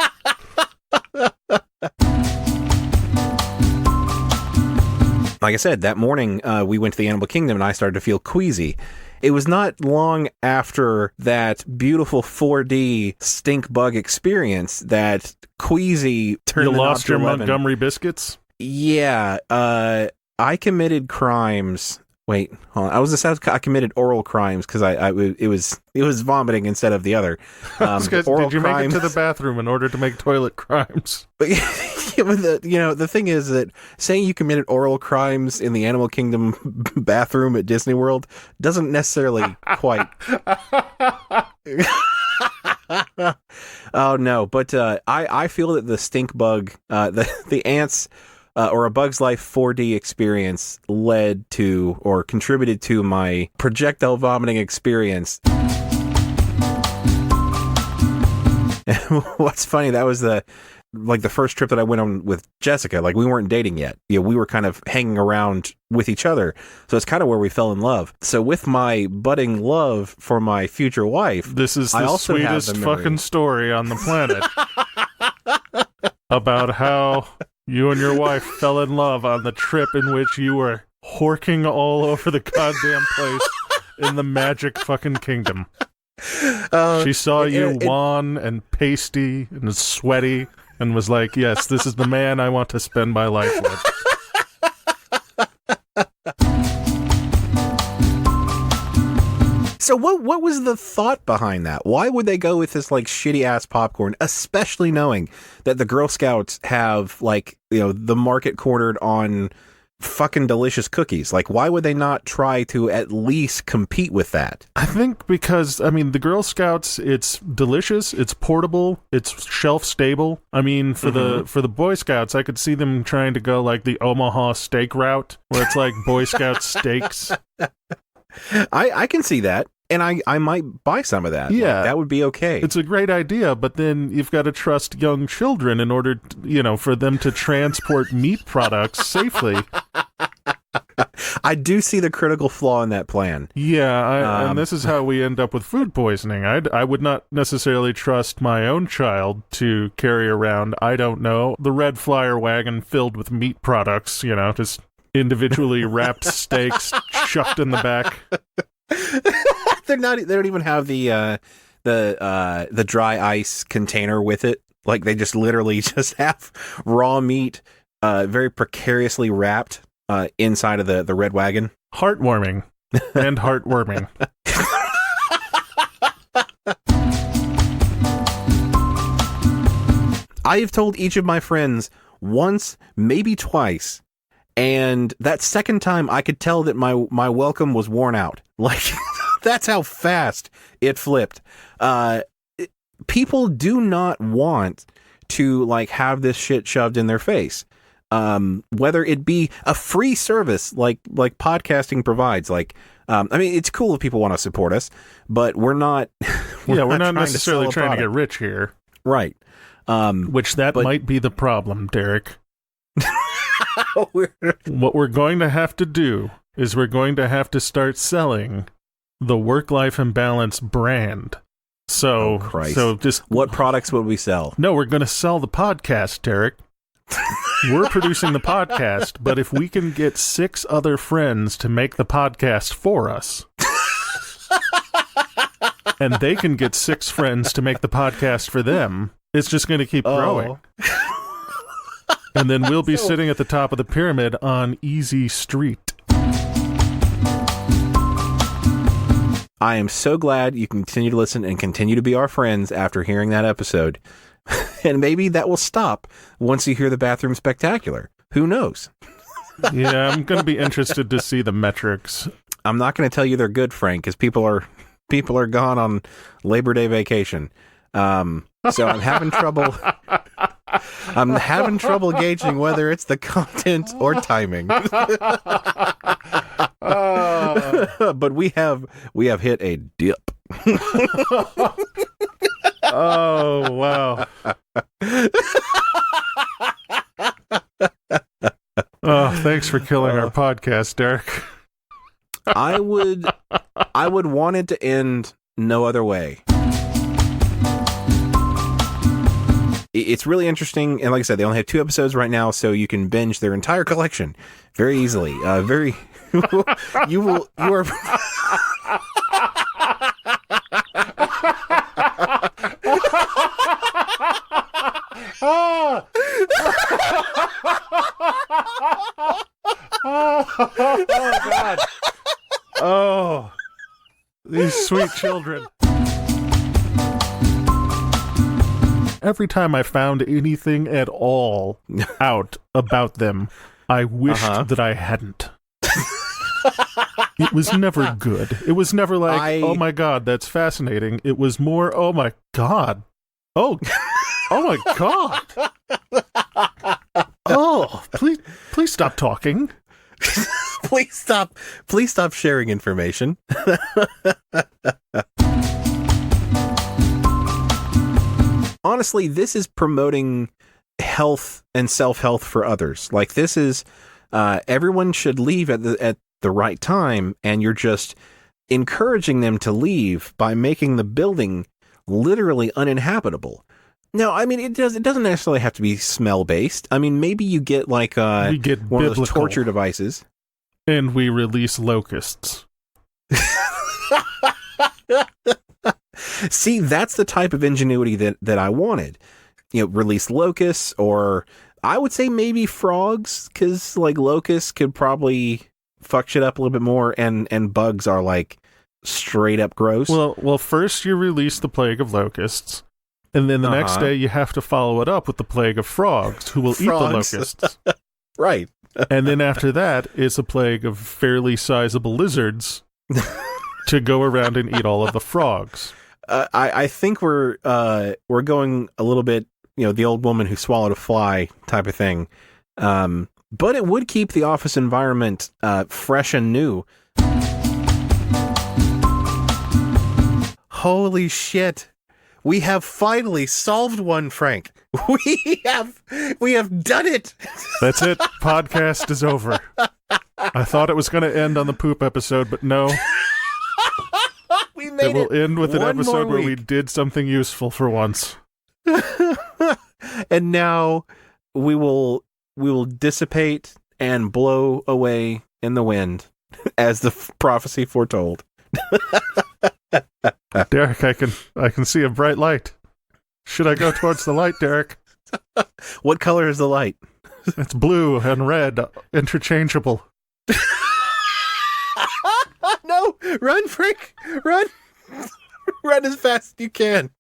[SPEAKER 2] Like I said, that morning we went to the Animal Kingdom, and I started to feel queasy. It was not long after that beautiful 4D stink bug experience that queasy turned.
[SPEAKER 3] You lost your
[SPEAKER 2] 11.
[SPEAKER 3] Montgomery biscuits?
[SPEAKER 2] Yeah, I committed crimes. Wait, hold on. I committed oral crimes because it was vomiting instead of the other.
[SPEAKER 3] Did you make it to the bathroom in order to make toilet crimes?
[SPEAKER 2] But, yeah, but the thing is that saying you committed oral crimes in the Animal Kingdom bathroom at Disney World doesn't necessarily quite. Oh no! But I feel that the stink bug, the ants. Or a Bug's Life 4D experience led to or contributed to my projectile vomiting experience. What's funny, that was the first trip that I went on with Jessica. Like, we weren't dating yet. We were kind of hanging around with each other. So it's kind of where we fell in love. So with my budding love for my future wife,
[SPEAKER 3] this is the sweetest fucking story on the planet about how you and your wife fell in love on the trip in which you were horking all over the goddamn place in the Magic fucking Kingdom. She saw you wan and pasty and sweaty and was like, yes, this is the man I want to spend my life with.
[SPEAKER 2] So what was the thought behind that? Why would they go with this like shitty ass popcorn, especially knowing that the Girl Scouts have the market cornered on fucking delicious cookies? Like, why would they not try to at least compete with that?
[SPEAKER 3] I think because, the Girl Scouts, it's delicious, it's portable, it's shelf stable. For the Boy Scouts, I could see them trying to go like the Omaha steak route, where it's like Boy Scout steaks.
[SPEAKER 2] I can see that. And I might buy some of that.
[SPEAKER 3] Yeah.
[SPEAKER 2] That would be okay.
[SPEAKER 3] It's a great idea, but then you've got to trust young children in order, for them to transport meat products safely.
[SPEAKER 2] I do see the critical flaw in that plan.
[SPEAKER 3] Yeah, and this is how we end up with food poisoning. I would not necessarily trust my own child to carry around, I don't know, the red flyer wagon filled with meat products, just individually wrapped steaks chucked in the back.
[SPEAKER 2] They don't even have the dry ice container with it. Like, they just literally just have raw meat very precariously wrapped inside of the red wagon.
[SPEAKER 3] Heartwarming and heartwarming.
[SPEAKER 2] I have told each of my friends once, maybe twice, and that second time I could tell that my welcome was worn out. Like, that's how fast it flipped. People do not want to have this shit shoved in their face. Whether it be a free service like podcasting provides. It's cool if people want to support us, but we're not.
[SPEAKER 3] We're not necessarily trying to get rich here,
[SPEAKER 2] right?
[SPEAKER 3] Which might be the problem, Derek. What we're going to have to do is we're going to have to start selling the Work-Life Imbalance brand. So just
[SPEAKER 2] what products would we sell?
[SPEAKER 3] No, we're going to sell the podcast, Derek. We're producing the podcast, but if we can get 6 other friends to make the podcast for us, and they can get 6 friends to make the podcast for them, it's just going to keep growing. And then we'll be sitting at the top of the pyramid on Easy Street.
[SPEAKER 2] I am so glad you continue to listen and continue to be our friends after hearing that episode. And maybe that will stop once you hear the Bathroom Spectacular. Who knows?
[SPEAKER 3] Yeah, I'm going to be interested to see the metrics.
[SPEAKER 2] I'm not going to tell you they're good, Frank, because people are gone on Labor Day vacation. So I'm having trouble. I'm having trouble gauging whether it's the content or timing. But we have hit a dip.
[SPEAKER 3] Oh, wow. Oh, thanks for killing our podcast, Derek.
[SPEAKER 2] I would want it to end no other way. It's really interesting, and like I said, they only have 2 episodes right now, so you can binge their entire collection very easily. You are.
[SPEAKER 3] Oh, God. Oh, these sweet children. Every time I found anything at all out about them, I wished that I hadn't. It was never good. It was never like, oh my God, that's fascinating. It was more, oh my God. Oh my God. Oh, please stop talking.
[SPEAKER 2] Please stop sharing information. Honestly, this is promoting health and self-health for others. Like, this is everyone should leave at the right time, and you're just encouraging them to leave by making the building literally uninhabitable. No, I mean, it doesn't necessarily have to be smell-based. I mean, maybe you get like one of those torture devices.
[SPEAKER 3] And we release locusts.
[SPEAKER 2] See, that's the type of ingenuity that I wanted. Release locusts, or I would say maybe frogs, because like locusts could probably fuck shit up a little bit more, and bugs are like straight up gross.
[SPEAKER 3] Well, first you release the plague of locusts, and then the next day you have to follow it up with the plague of frogs, who will eat the locusts.
[SPEAKER 2] Right.
[SPEAKER 3] And then after that, it's a plague of fairly sizable lizards to go around and eat all of the frogs.
[SPEAKER 2] I think we're going a little bit, the old woman who swallowed a fly type of thing. But it would keep the office environment fresh and new. Holy shit. We have finally solved one, Frank. We have done it.
[SPEAKER 3] That's it. Podcast is over. I thought it was going to end on the poop episode, but no.
[SPEAKER 2] We made
[SPEAKER 3] it will end with an episode where
[SPEAKER 2] week.
[SPEAKER 3] we did something useful for once.
[SPEAKER 2] And now we will dissipate and blow away in the wind, as the prophecy foretold.
[SPEAKER 3] Derek, I can see a bright light. Should I go towards the light, Derek?
[SPEAKER 2] What color is the light?
[SPEAKER 3] It's blue and red, interchangeable.
[SPEAKER 2] No! Run, Frank! Run! Run as fast as you can.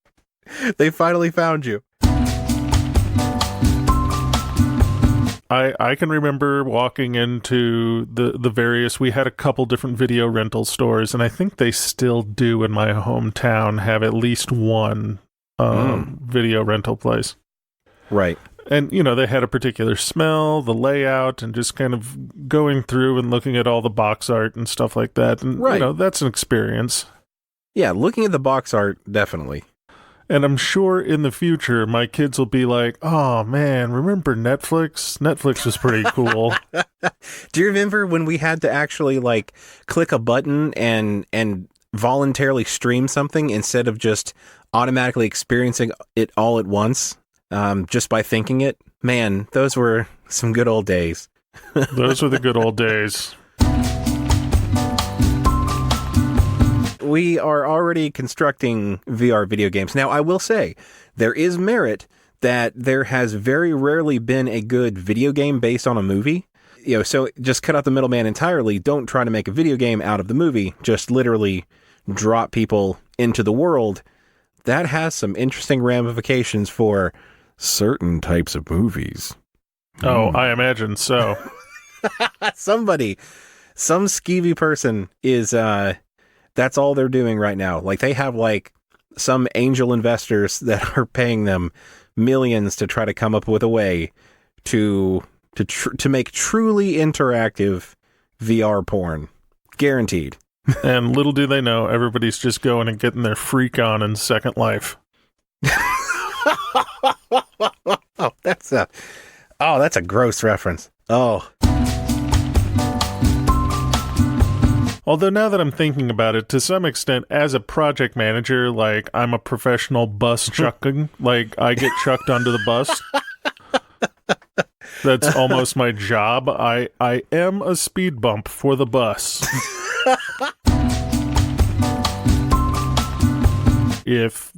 [SPEAKER 2] They finally found you.
[SPEAKER 3] I can remember walking into the various, we had a couple different video rental stores, and I think they still do in my hometown have at least one video rental place.
[SPEAKER 2] Right.
[SPEAKER 3] And, they had a particular smell, the layout, and just kind of going through and looking at all the box art and stuff like that. And,
[SPEAKER 2] right.
[SPEAKER 3] That's an experience.
[SPEAKER 2] Yeah, looking at the box art, definitely.
[SPEAKER 3] And I'm sure in the future, my kids will be like, oh, man, remember Netflix? Netflix was pretty cool.
[SPEAKER 2] Do you remember when we had to actually, like, click a button and voluntarily stream something instead of just automatically experiencing it all at once, just by thinking it? Man, those were some good old days.
[SPEAKER 3] Those were the good old days.
[SPEAKER 2] We are already constructing VR video games. Now, I will say, there is merit that there has very rarely been a good video game based on a movie. So just cut out the middleman entirely. Don't try to make a video game out of the movie. Just literally drop people into the world. That has some interesting ramifications for certain types of movies.
[SPEAKER 3] Oh, I imagine so.
[SPEAKER 2] Some skeevy person is... that's all they're doing right now. Like, they have, like, some angel investors that are paying them millions to try to come up with a way to make truly interactive VR porn. Guaranteed.
[SPEAKER 3] And little do they know, everybody's just going and getting their freak on in Second Life.
[SPEAKER 2] That's a gross reference. Oh.
[SPEAKER 3] Although now that I'm thinking about it, to some extent, as a project manager, like, I'm a professional bus chucking. Like, I get chucked onto the bus. That's almost my job. I am a speed bump for the bus. If,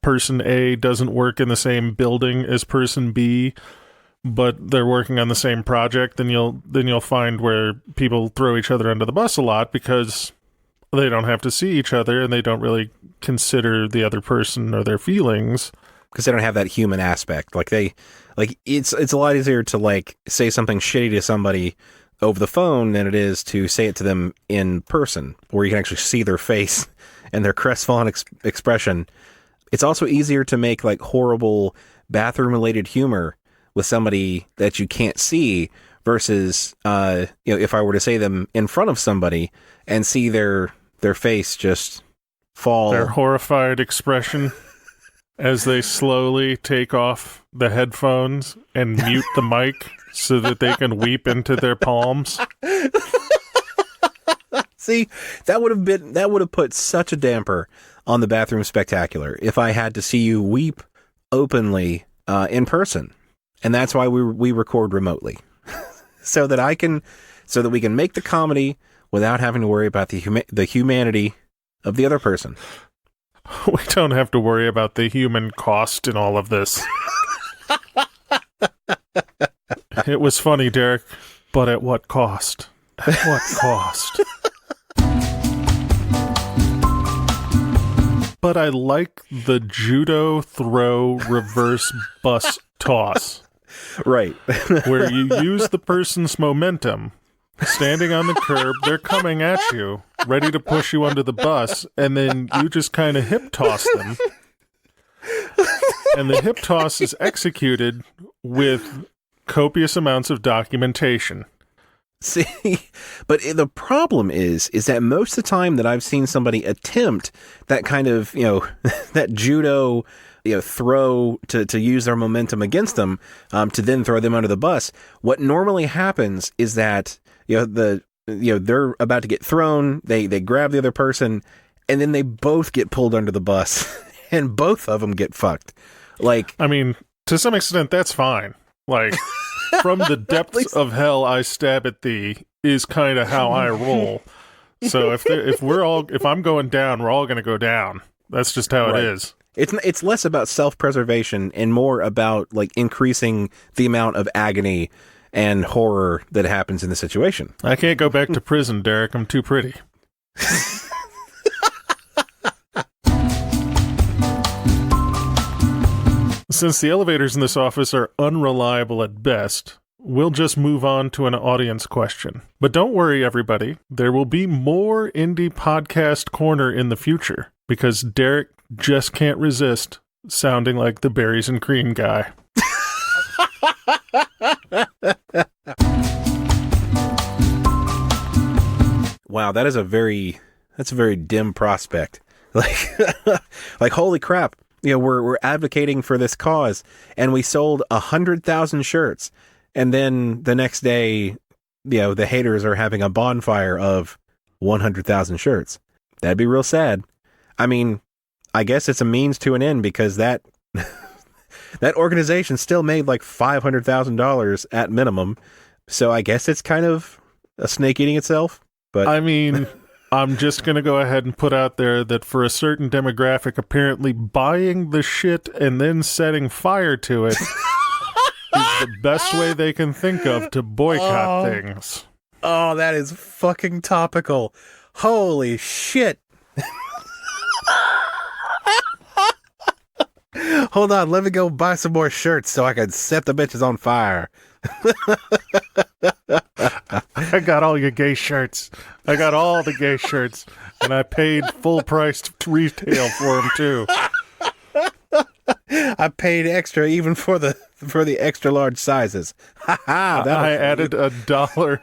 [SPEAKER 3] person A doesn't work in the same building as person B, but they're working on the same project, then you'll find where people throw each other under the bus a lot because they don't have to see each other and they don't really consider the other person or their feelings.
[SPEAKER 2] Because they don't have that human aspect. It's a lot easier to say something shitty to somebody over the phone than it is to say it to them in person, where you can actually see their face and their crestfallen expression. It's also easier to make horrible bathroom related humor with somebody that you can't see versus if I were to say them in front of somebody and see their face just fall.
[SPEAKER 3] Their horrified expression as they slowly take off the headphones and mute the mic so that they can weep into their palms.
[SPEAKER 2] See, that would have put such a damper on the Bathroom Spectacular if I had to see you weep openly in person. And that's why we record remotely. so that we can make the comedy without having to worry about the humanity of the other person.
[SPEAKER 3] We don't have to worry about the human cost in all of this. It was funny, Derek, but at what cost? At what cost? But I like the judo throw reverse bus toss.
[SPEAKER 2] Right.
[SPEAKER 3] Where you use the person's momentum. Standing on the curb, they're coming at you, ready to push you under the bus, and then you just kind of hip toss them. And the hip toss is executed with copious amounts of documentation.
[SPEAKER 2] See, but the problem is that most of the time that I've seen somebody attempt that kind of, that judo, throw to use their momentum against them, to then throw them under the bus, what normally happens is that, they're about to get thrown, they grab the other person, and then they both get pulled under the bus, and both of them get fucked.
[SPEAKER 3] I mean, to some extent, that's fine. From the depths of hell I stab at thee is kind of how I roll. So if I'm going down, we're all going to go down. That's just how it is.
[SPEAKER 2] It's less about self-preservation and more about increasing the amount of agony and horror that happens in the situation.
[SPEAKER 3] I can't go back to prison, Derek. I'm too pretty. Since the elevators in this office are unreliable at best, we'll just move on to an audience question. But don't worry, everybody. There will be more Indie Podcast Corner in the future, because Derek just can't resist sounding like the berries and cream guy.
[SPEAKER 2] Wow, that's a very dim prospect. Holy crap. We're advocating for this cause, and we sold 100,000 shirts, and then the next day, the haters are having a bonfire of 100,000 shirts. That'd be real sad. I mean, I guess it's a means to an end, because that organization still made $500,000 at minimum. So I guess it's kind of a snake eating itself. But
[SPEAKER 3] I mean, I'm just going to go ahead and put out there that for a certain demographic, apparently buying the shit and then setting fire to it is the best way they can think of to boycott things.
[SPEAKER 2] Oh, that is fucking topical. Holy shit. Hold on, let me go buy some more shirts so I can set the bitches on fire.
[SPEAKER 3] I got all your gay shirts. I got all the gay shirts. And I paid full price to retail for them too.
[SPEAKER 2] I paid extra even for the extra large sizes. Ha ha!
[SPEAKER 3] I added $1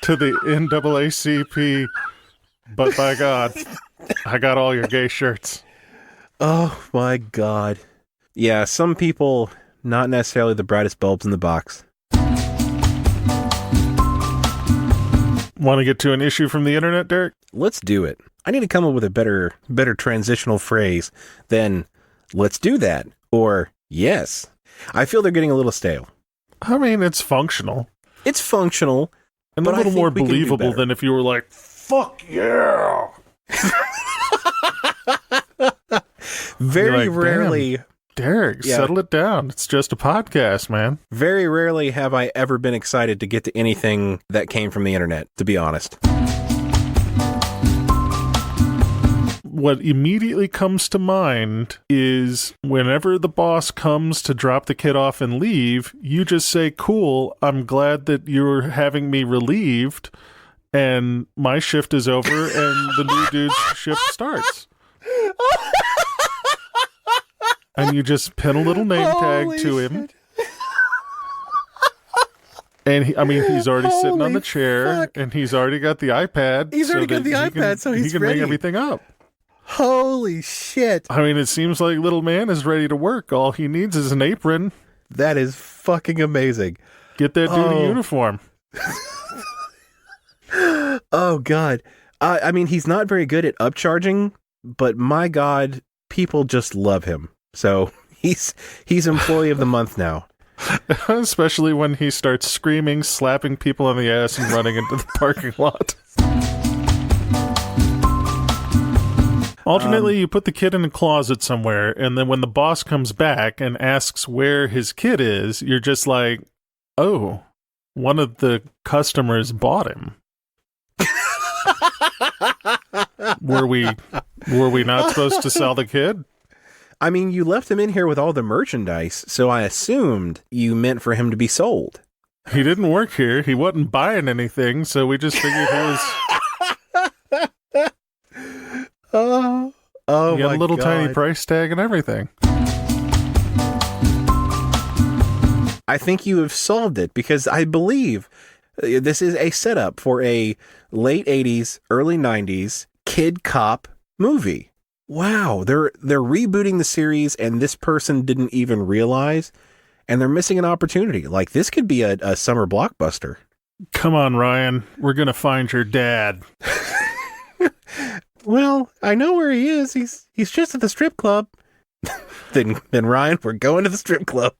[SPEAKER 3] to the NAACP, but by God, I got all your gay shirts.
[SPEAKER 2] Oh my God! Yeah, some people not necessarily the brightest bulbs in the box.
[SPEAKER 3] Want to get to an issue from the internet, Derek?
[SPEAKER 2] Let's do it. I need to come up with a better transitional phrase than "let's do that" or "yes." I feel they're getting a little stale.
[SPEAKER 3] I mean, it's functional.
[SPEAKER 2] It's functional,
[SPEAKER 3] and
[SPEAKER 2] but
[SPEAKER 3] a little more
[SPEAKER 2] we can do
[SPEAKER 3] believable
[SPEAKER 2] better.
[SPEAKER 3] than if you were like, "Fuck yeah."
[SPEAKER 2] Very
[SPEAKER 3] like,
[SPEAKER 2] rarely,
[SPEAKER 3] Derek, settle it down. It's just a podcast, man.
[SPEAKER 2] very rarely have I ever been excited to get to anything that came from the internet, to be honest.
[SPEAKER 3] What immediately comes to mind is whenever the boss comes to drop the kid off and leave, you just say, "Cool, I'm glad that you're having me relieved, and my shift is over, and the new dude's shift starts." And you just pin a little name tag to him. And he's already sitting on the chair, and he's already got the iPad.
[SPEAKER 2] He's already got the iPad, so he's
[SPEAKER 3] he can
[SPEAKER 2] ready.
[SPEAKER 3] bring everything up.
[SPEAKER 2] Holy shit.
[SPEAKER 3] I mean, it seems like little man is ready to work. All he needs is an apron.
[SPEAKER 2] That is fucking amazing.
[SPEAKER 3] Get that dude a uniform.
[SPEAKER 2] Oh, God. I mean, he's not very good at upcharging, but my God, people just love him. So he's employee of the month now.
[SPEAKER 3] Especially when he starts screaming, slapping people on the ass, and running into the parking lot. Alternately, you put the kid in a closet somewhere, and then when the boss comes back and asks where his kid is, you're just like, "Oh, one of the customers bought him." Were we not supposed to sell the kid?
[SPEAKER 2] I mean, you left him in here with all the merchandise, so I assumed you meant for him to be sold.
[SPEAKER 3] He didn't work here. He wasn't buying anything, so we just figured he was...
[SPEAKER 2] Oh,
[SPEAKER 3] he had a little tiny price tag and everything.
[SPEAKER 2] I think you have solved it, because I believe this is a setup for a late 80s, early 90s kid cop movie. Wow, they're rebooting the series, and this person didn't even realize, and they're missing an opportunity. Like, this could be a summer blockbuster.
[SPEAKER 3] Come on, Ryan. We're going to find your dad.
[SPEAKER 2] Well, I know where he is. He's just at the strip club. Then Ryan, we're going to the strip club.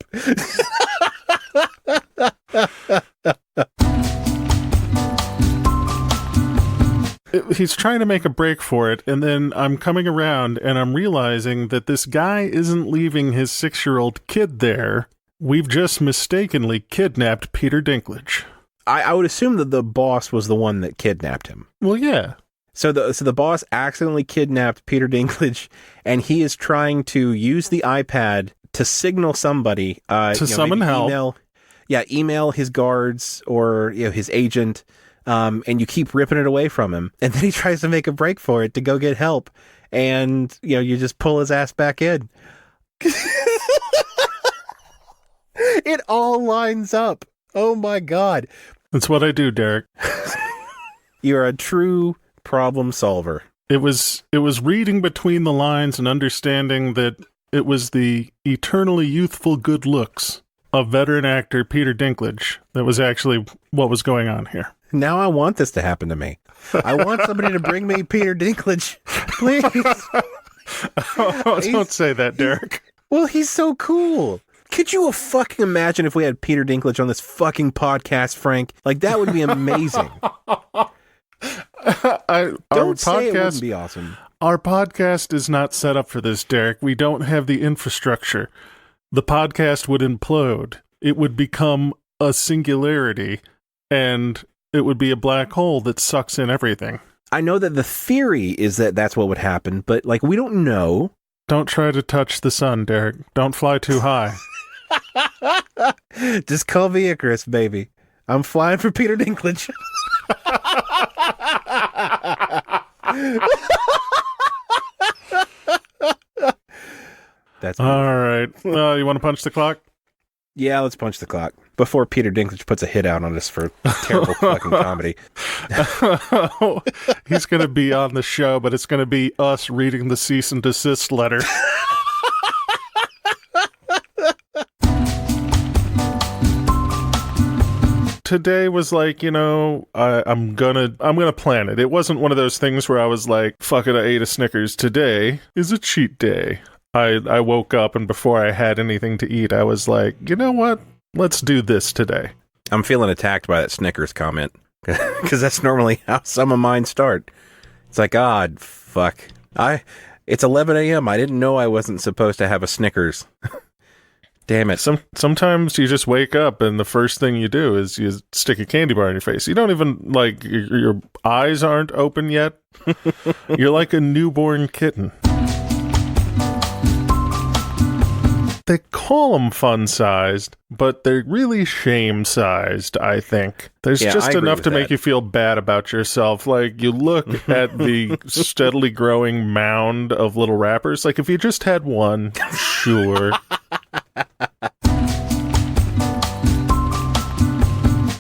[SPEAKER 3] He's trying to make a break for it, and then I'm coming around and I'm realizing that this guy isn't leaving his 6-year-old kid there. We've just mistakenly kidnapped Peter Dinklage.
[SPEAKER 2] I would assume that the boss was the one that kidnapped him.
[SPEAKER 3] Well, yeah.
[SPEAKER 2] So the boss accidentally kidnapped Peter Dinklage, and he is trying to use the iPad to signal somebody
[SPEAKER 3] to summon help.
[SPEAKER 2] Email his guards or his agent. And you keep ripping it away from him. And then he tries to make a break for it to go get help. And, you just pull his ass back in. It all lines up. Oh, my God.
[SPEAKER 3] That's what I do, Derek.
[SPEAKER 2] You're a true problem solver.
[SPEAKER 3] It was reading between the lines and understanding that it was the eternally youthful good looks of veteran actor Peter Dinklage that was actually what was going on here.
[SPEAKER 2] Now I want this to happen to me. I want somebody to bring me Peter Dinklage. Please.
[SPEAKER 3] Oh, don't say that, Derek.
[SPEAKER 2] Well, he's so cool. Could you fucking imagine if we had Peter Dinklage on this fucking podcast, Frank? Like, that would be amazing. Don't say it wouldn't be awesome.
[SPEAKER 3] Our podcast is not set up for this, Derek. We don't have the infrastructure. The podcast would implode. It would become a singularity, and it would be a black hole that sucks in everything.
[SPEAKER 2] I know that the theory is that that's what would happen, but, we don't know.
[SPEAKER 3] Don't try to touch the sun, Derek. Don't fly too high.
[SPEAKER 2] Just call me Icarus, baby. I'm flying for Peter Dinklage. That's
[SPEAKER 3] All right. You want to punch the clock?
[SPEAKER 2] Yeah, let's punch the clock before Peter Dinklage puts a hit out on us for terrible fucking comedy.
[SPEAKER 3] He's going to be on the show, but it's going to be us reading the cease and desist letter. Today was like, I'm gonna plan it. It wasn't one of those things where I was like, fuck it, I ate a Snickers. Today is a cheat day. I woke up, and before I had anything to eat, I was like, you know what? Let's do this today.
[SPEAKER 2] I'm feeling attacked by that Snickers comment, because that's normally how some of mine start. It's like, fuck. It's 11 a.m. I didn't know I wasn't supposed to have a Snickers. Damn it.
[SPEAKER 3] Sometimes you just wake up, and the first thing you do is you stick a candy bar in your face. You don't even, your eyes aren't open yet. You're like a newborn kitten. They call them fun-sized, but they're really shame-sized, I think. There's just enough to make you feel bad about yourself. Like, you look at the steadily growing mound of little wrappers. Like, if you just had one, sure.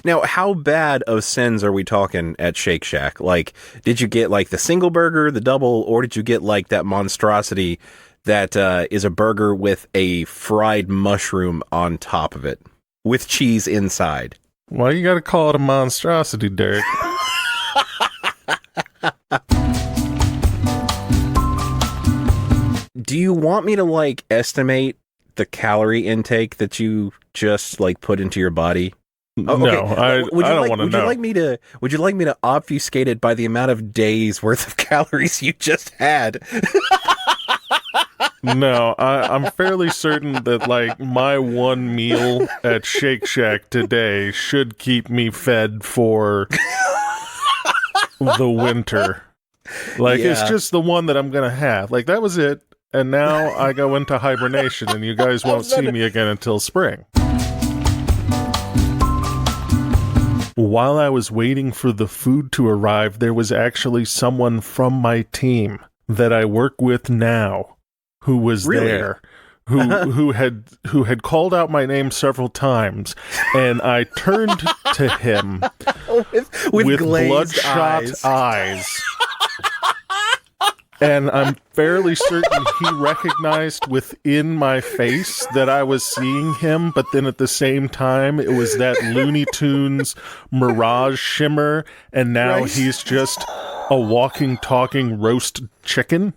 [SPEAKER 2] Now, how bad of sins are we talking at Shake Shack? Like, did you get, the single burger, the double, or did you get, that monstrosity that is a burger with a fried mushroom on top of it, with cheese inside?
[SPEAKER 3] Why you gotta call it a monstrosity, Derek?
[SPEAKER 2] Do you want me to, estimate the calorie intake that you just, put into your body?
[SPEAKER 3] Oh, okay. No, I don't want to know.
[SPEAKER 2] Would you like me to obfuscate it by the amount of days worth of calories you just had?
[SPEAKER 3] No, I'm fairly certain that my one meal at Shake Shack today should keep me fed for the winter. It's just the one that I'm gonna have. That was it, and now I go into hibernation, and you guys won't see me again until spring. While I was waiting for the food to arrive, there was actually someone from my team that I work with now who was there, who had called out my name several times, and I turned to him with bloodshot eyes. And I'm fairly certain he recognized within my face that I was seeing him, but then at the same time, it was that Looney Tunes mirage shimmer, and now he's just a walking, talking roast chicken.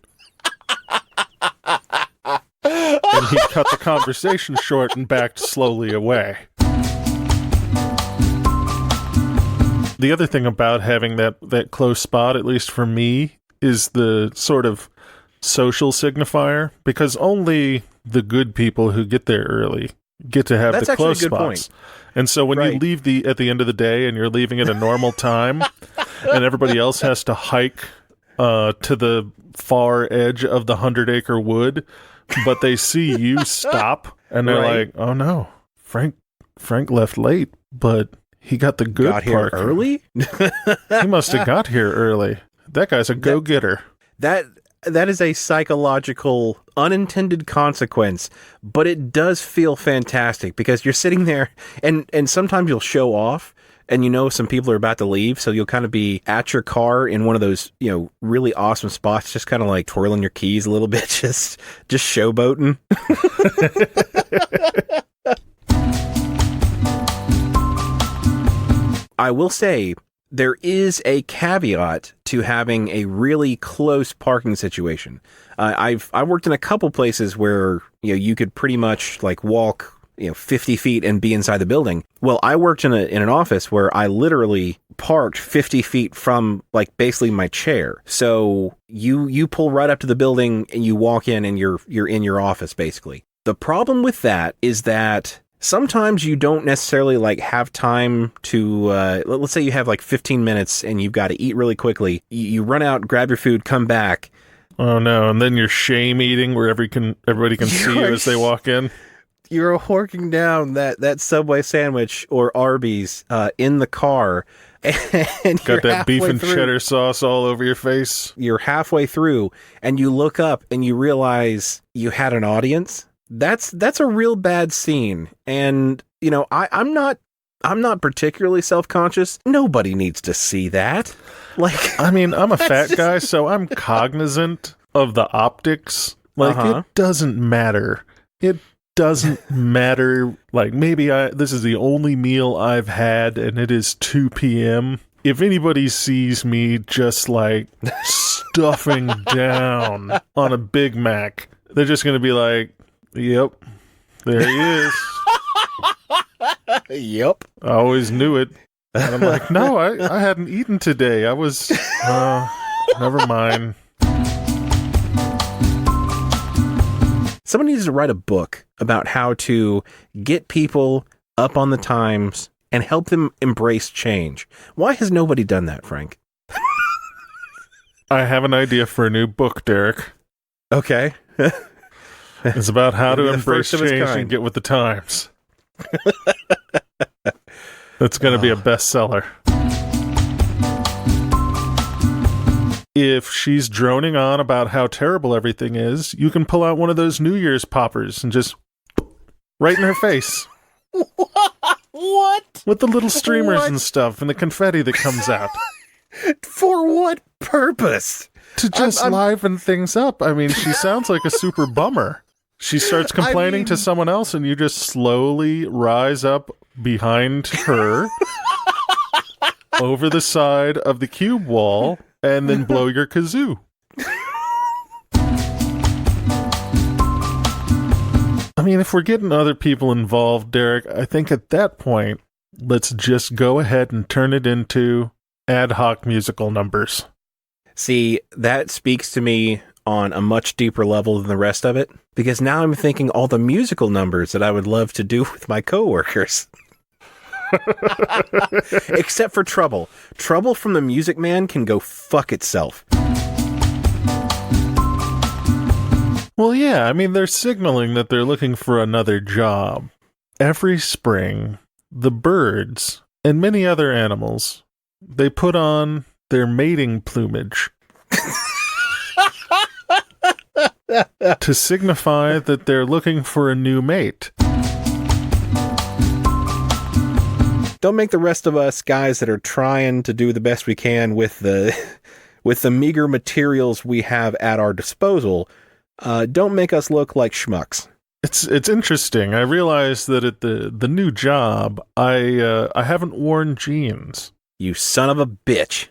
[SPEAKER 3] And he cut the conversation short and backed slowly away. The other thing about having that close spot, at least for me, is the sort of social signifier, because only the good people who get there early get to have the close spots. Point. And so when you leave at the end of the day and you're leaving at a normal time and everybody else has to hike to the far edge of the 100-acre wood, but they see you stop and they're like, oh no, Frank left late, but he got the good
[SPEAKER 2] part. Got here early?
[SPEAKER 3] He must have got here early. That guy's a go-getter.
[SPEAKER 2] That is a psychological, unintended consequence, but it does feel fantastic because you're sitting there and sometimes you'll show off and some people are about to leave, so you'll kind of be at your car in one of those, really awesome spots, just kind of twirling your keys a little bit, just showboating. I will say, there is a caveat to having a really close parking situation. I worked in a couple places where you could pretty much walk 50 feet and be inside the building. Well, I worked in an office where I literally parked 50 feet from basically my chair. So you pull right up to the building and you walk in and you're in your office basically. The problem with that is that sometimes you don't necessarily have time to, let's say you have 15 minutes and you've got to eat really quickly. You run out, grab your food, come back.
[SPEAKER 3] Oh no. And then you're shame eating where everybody can see you as they walk in.
[SPEAKER 2] You're horking down that Subway sandwich or Arby's in the car and
[SPEAKER 3] Got that beef and
[SPEAKER 2] through.
[SPEAKER 3] cheddar sauce all over your face.
[SPEAKER 2] You're halfway through, and you look up and you realize you had an audience. That's a real bad scene. And you know, I'm not particularly self-conscious. Nobody needs to see that. Like,
[SPEAKER 3] I mean, I'm a fat guy, so I'm cognizant of the optics. Like, it doesn't matter. It doesn't matter. Like, maybe this is the only meal I've had, and it is 2 p.m. If anybody sees me just, like, stuffing down on a Big Mac, they're just going to be like, yep, there he is.
[SPEAKER 2] Yep.
[SPEAKER 3] I always knew it. And I'm like, no, I hadn't eaten today. I was, never mind.
[SPEAKER 2] Someone needs to write a book about how to get people up on the times and help them embrace change. Why has nobody done that, Frank?
[SPEAKER 3] I have an idea for a new book, Derek.
[SPEAKER 2] Okay.
[SPEAKER 3] It's about how to
[SPEAKER 2] Maybe the
[SPEAKER 3] embrace
[SPEAKER 2] first of its
[SPEAKER 3] change
[SPEAKER 2] kind.
[SPEAKER 3] and get with the times. That's going to be a bestseller. If she's droning on about how terrible everything is, you can pull out one of those New Year's poppers and just right in her face.
[SPEAKER 2] What?
[SPEAKER 3] With the little streamers and stuff and the confetti that comes out.
[SPEAKER 2] For what purpose?
[SPEAKER 3] To just liven things up. I mean, she sounds like a super bummer. She starts complaining to someone else, and you just slowly rise up behind her over the side of the cube wall and then blow your kazoo. I mean, if we're getting other people involved, Derek, I think at that point, let's just go ahead and turn it into ad hoc musical numbers.
[SPEAKER 2] See, that speaks to me on a much deeper level than the rest of it, because now I'm thinking all the musical numbers that I would love to do with my coworkers. Except for Trouble. Trouble from the Music Man can go fuck itself.
[SPEAKER 3] Well, yeah, I mean, they're signaling that they're looking for another job. Every spring, the birds and many other animals, they put on their mating plumage to signify that they're looking for a new mate.
[SPEAKER 2] Don't make the rest of us guys that are trying to do the best we can with the meager materials we have at our disposal, don't make us look like schmucks.
[SPEAKER 3] It's interesting. I realized that at the new job, I haven't worn jeans.
[SPEAKER 2] You son of a bitch.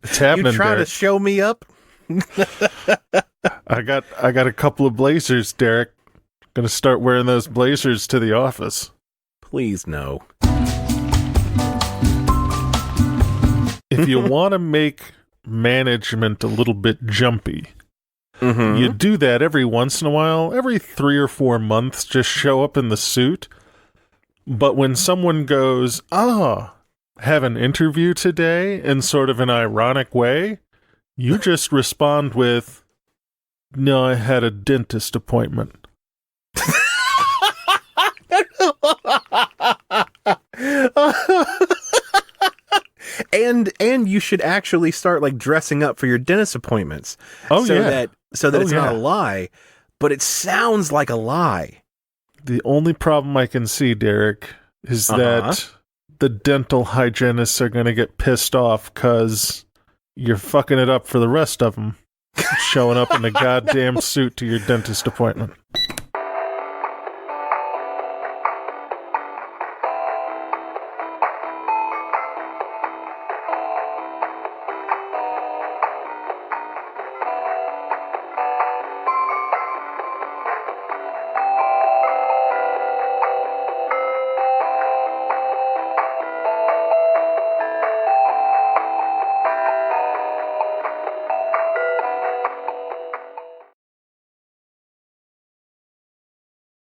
[SPEAKER 3] It's happening.
[SPEAKER 2] You trying
[SPEAKER 3] Derek.
[SPEAKER 2] to show me up?
[SPEAKER 3] I got a couple of blazers, Derek. Gonna start wearing those blazers to the office.
[SPEAKER 2] Please no.
[SPEAKER 3] If you want to make management a little bit jumpy, you do that every once in a while. Every 3 or 4 months, just show up in the suit. But when someone goes, have an interview today, in sort of an ironic way, you just respond with, no, I had a dentist appointment.
[SPEAKER 2] And you should actually start like dressing up for your dentist appointments. So that it's not a lie, but it sounds like a lie.
[SPEAKER 3] The only problem I can see, Derek, is that the dental hygienists are going to get pissed off because you're fucking it up for the rest of them, showing up in a goddamn suit to your dentist appointment.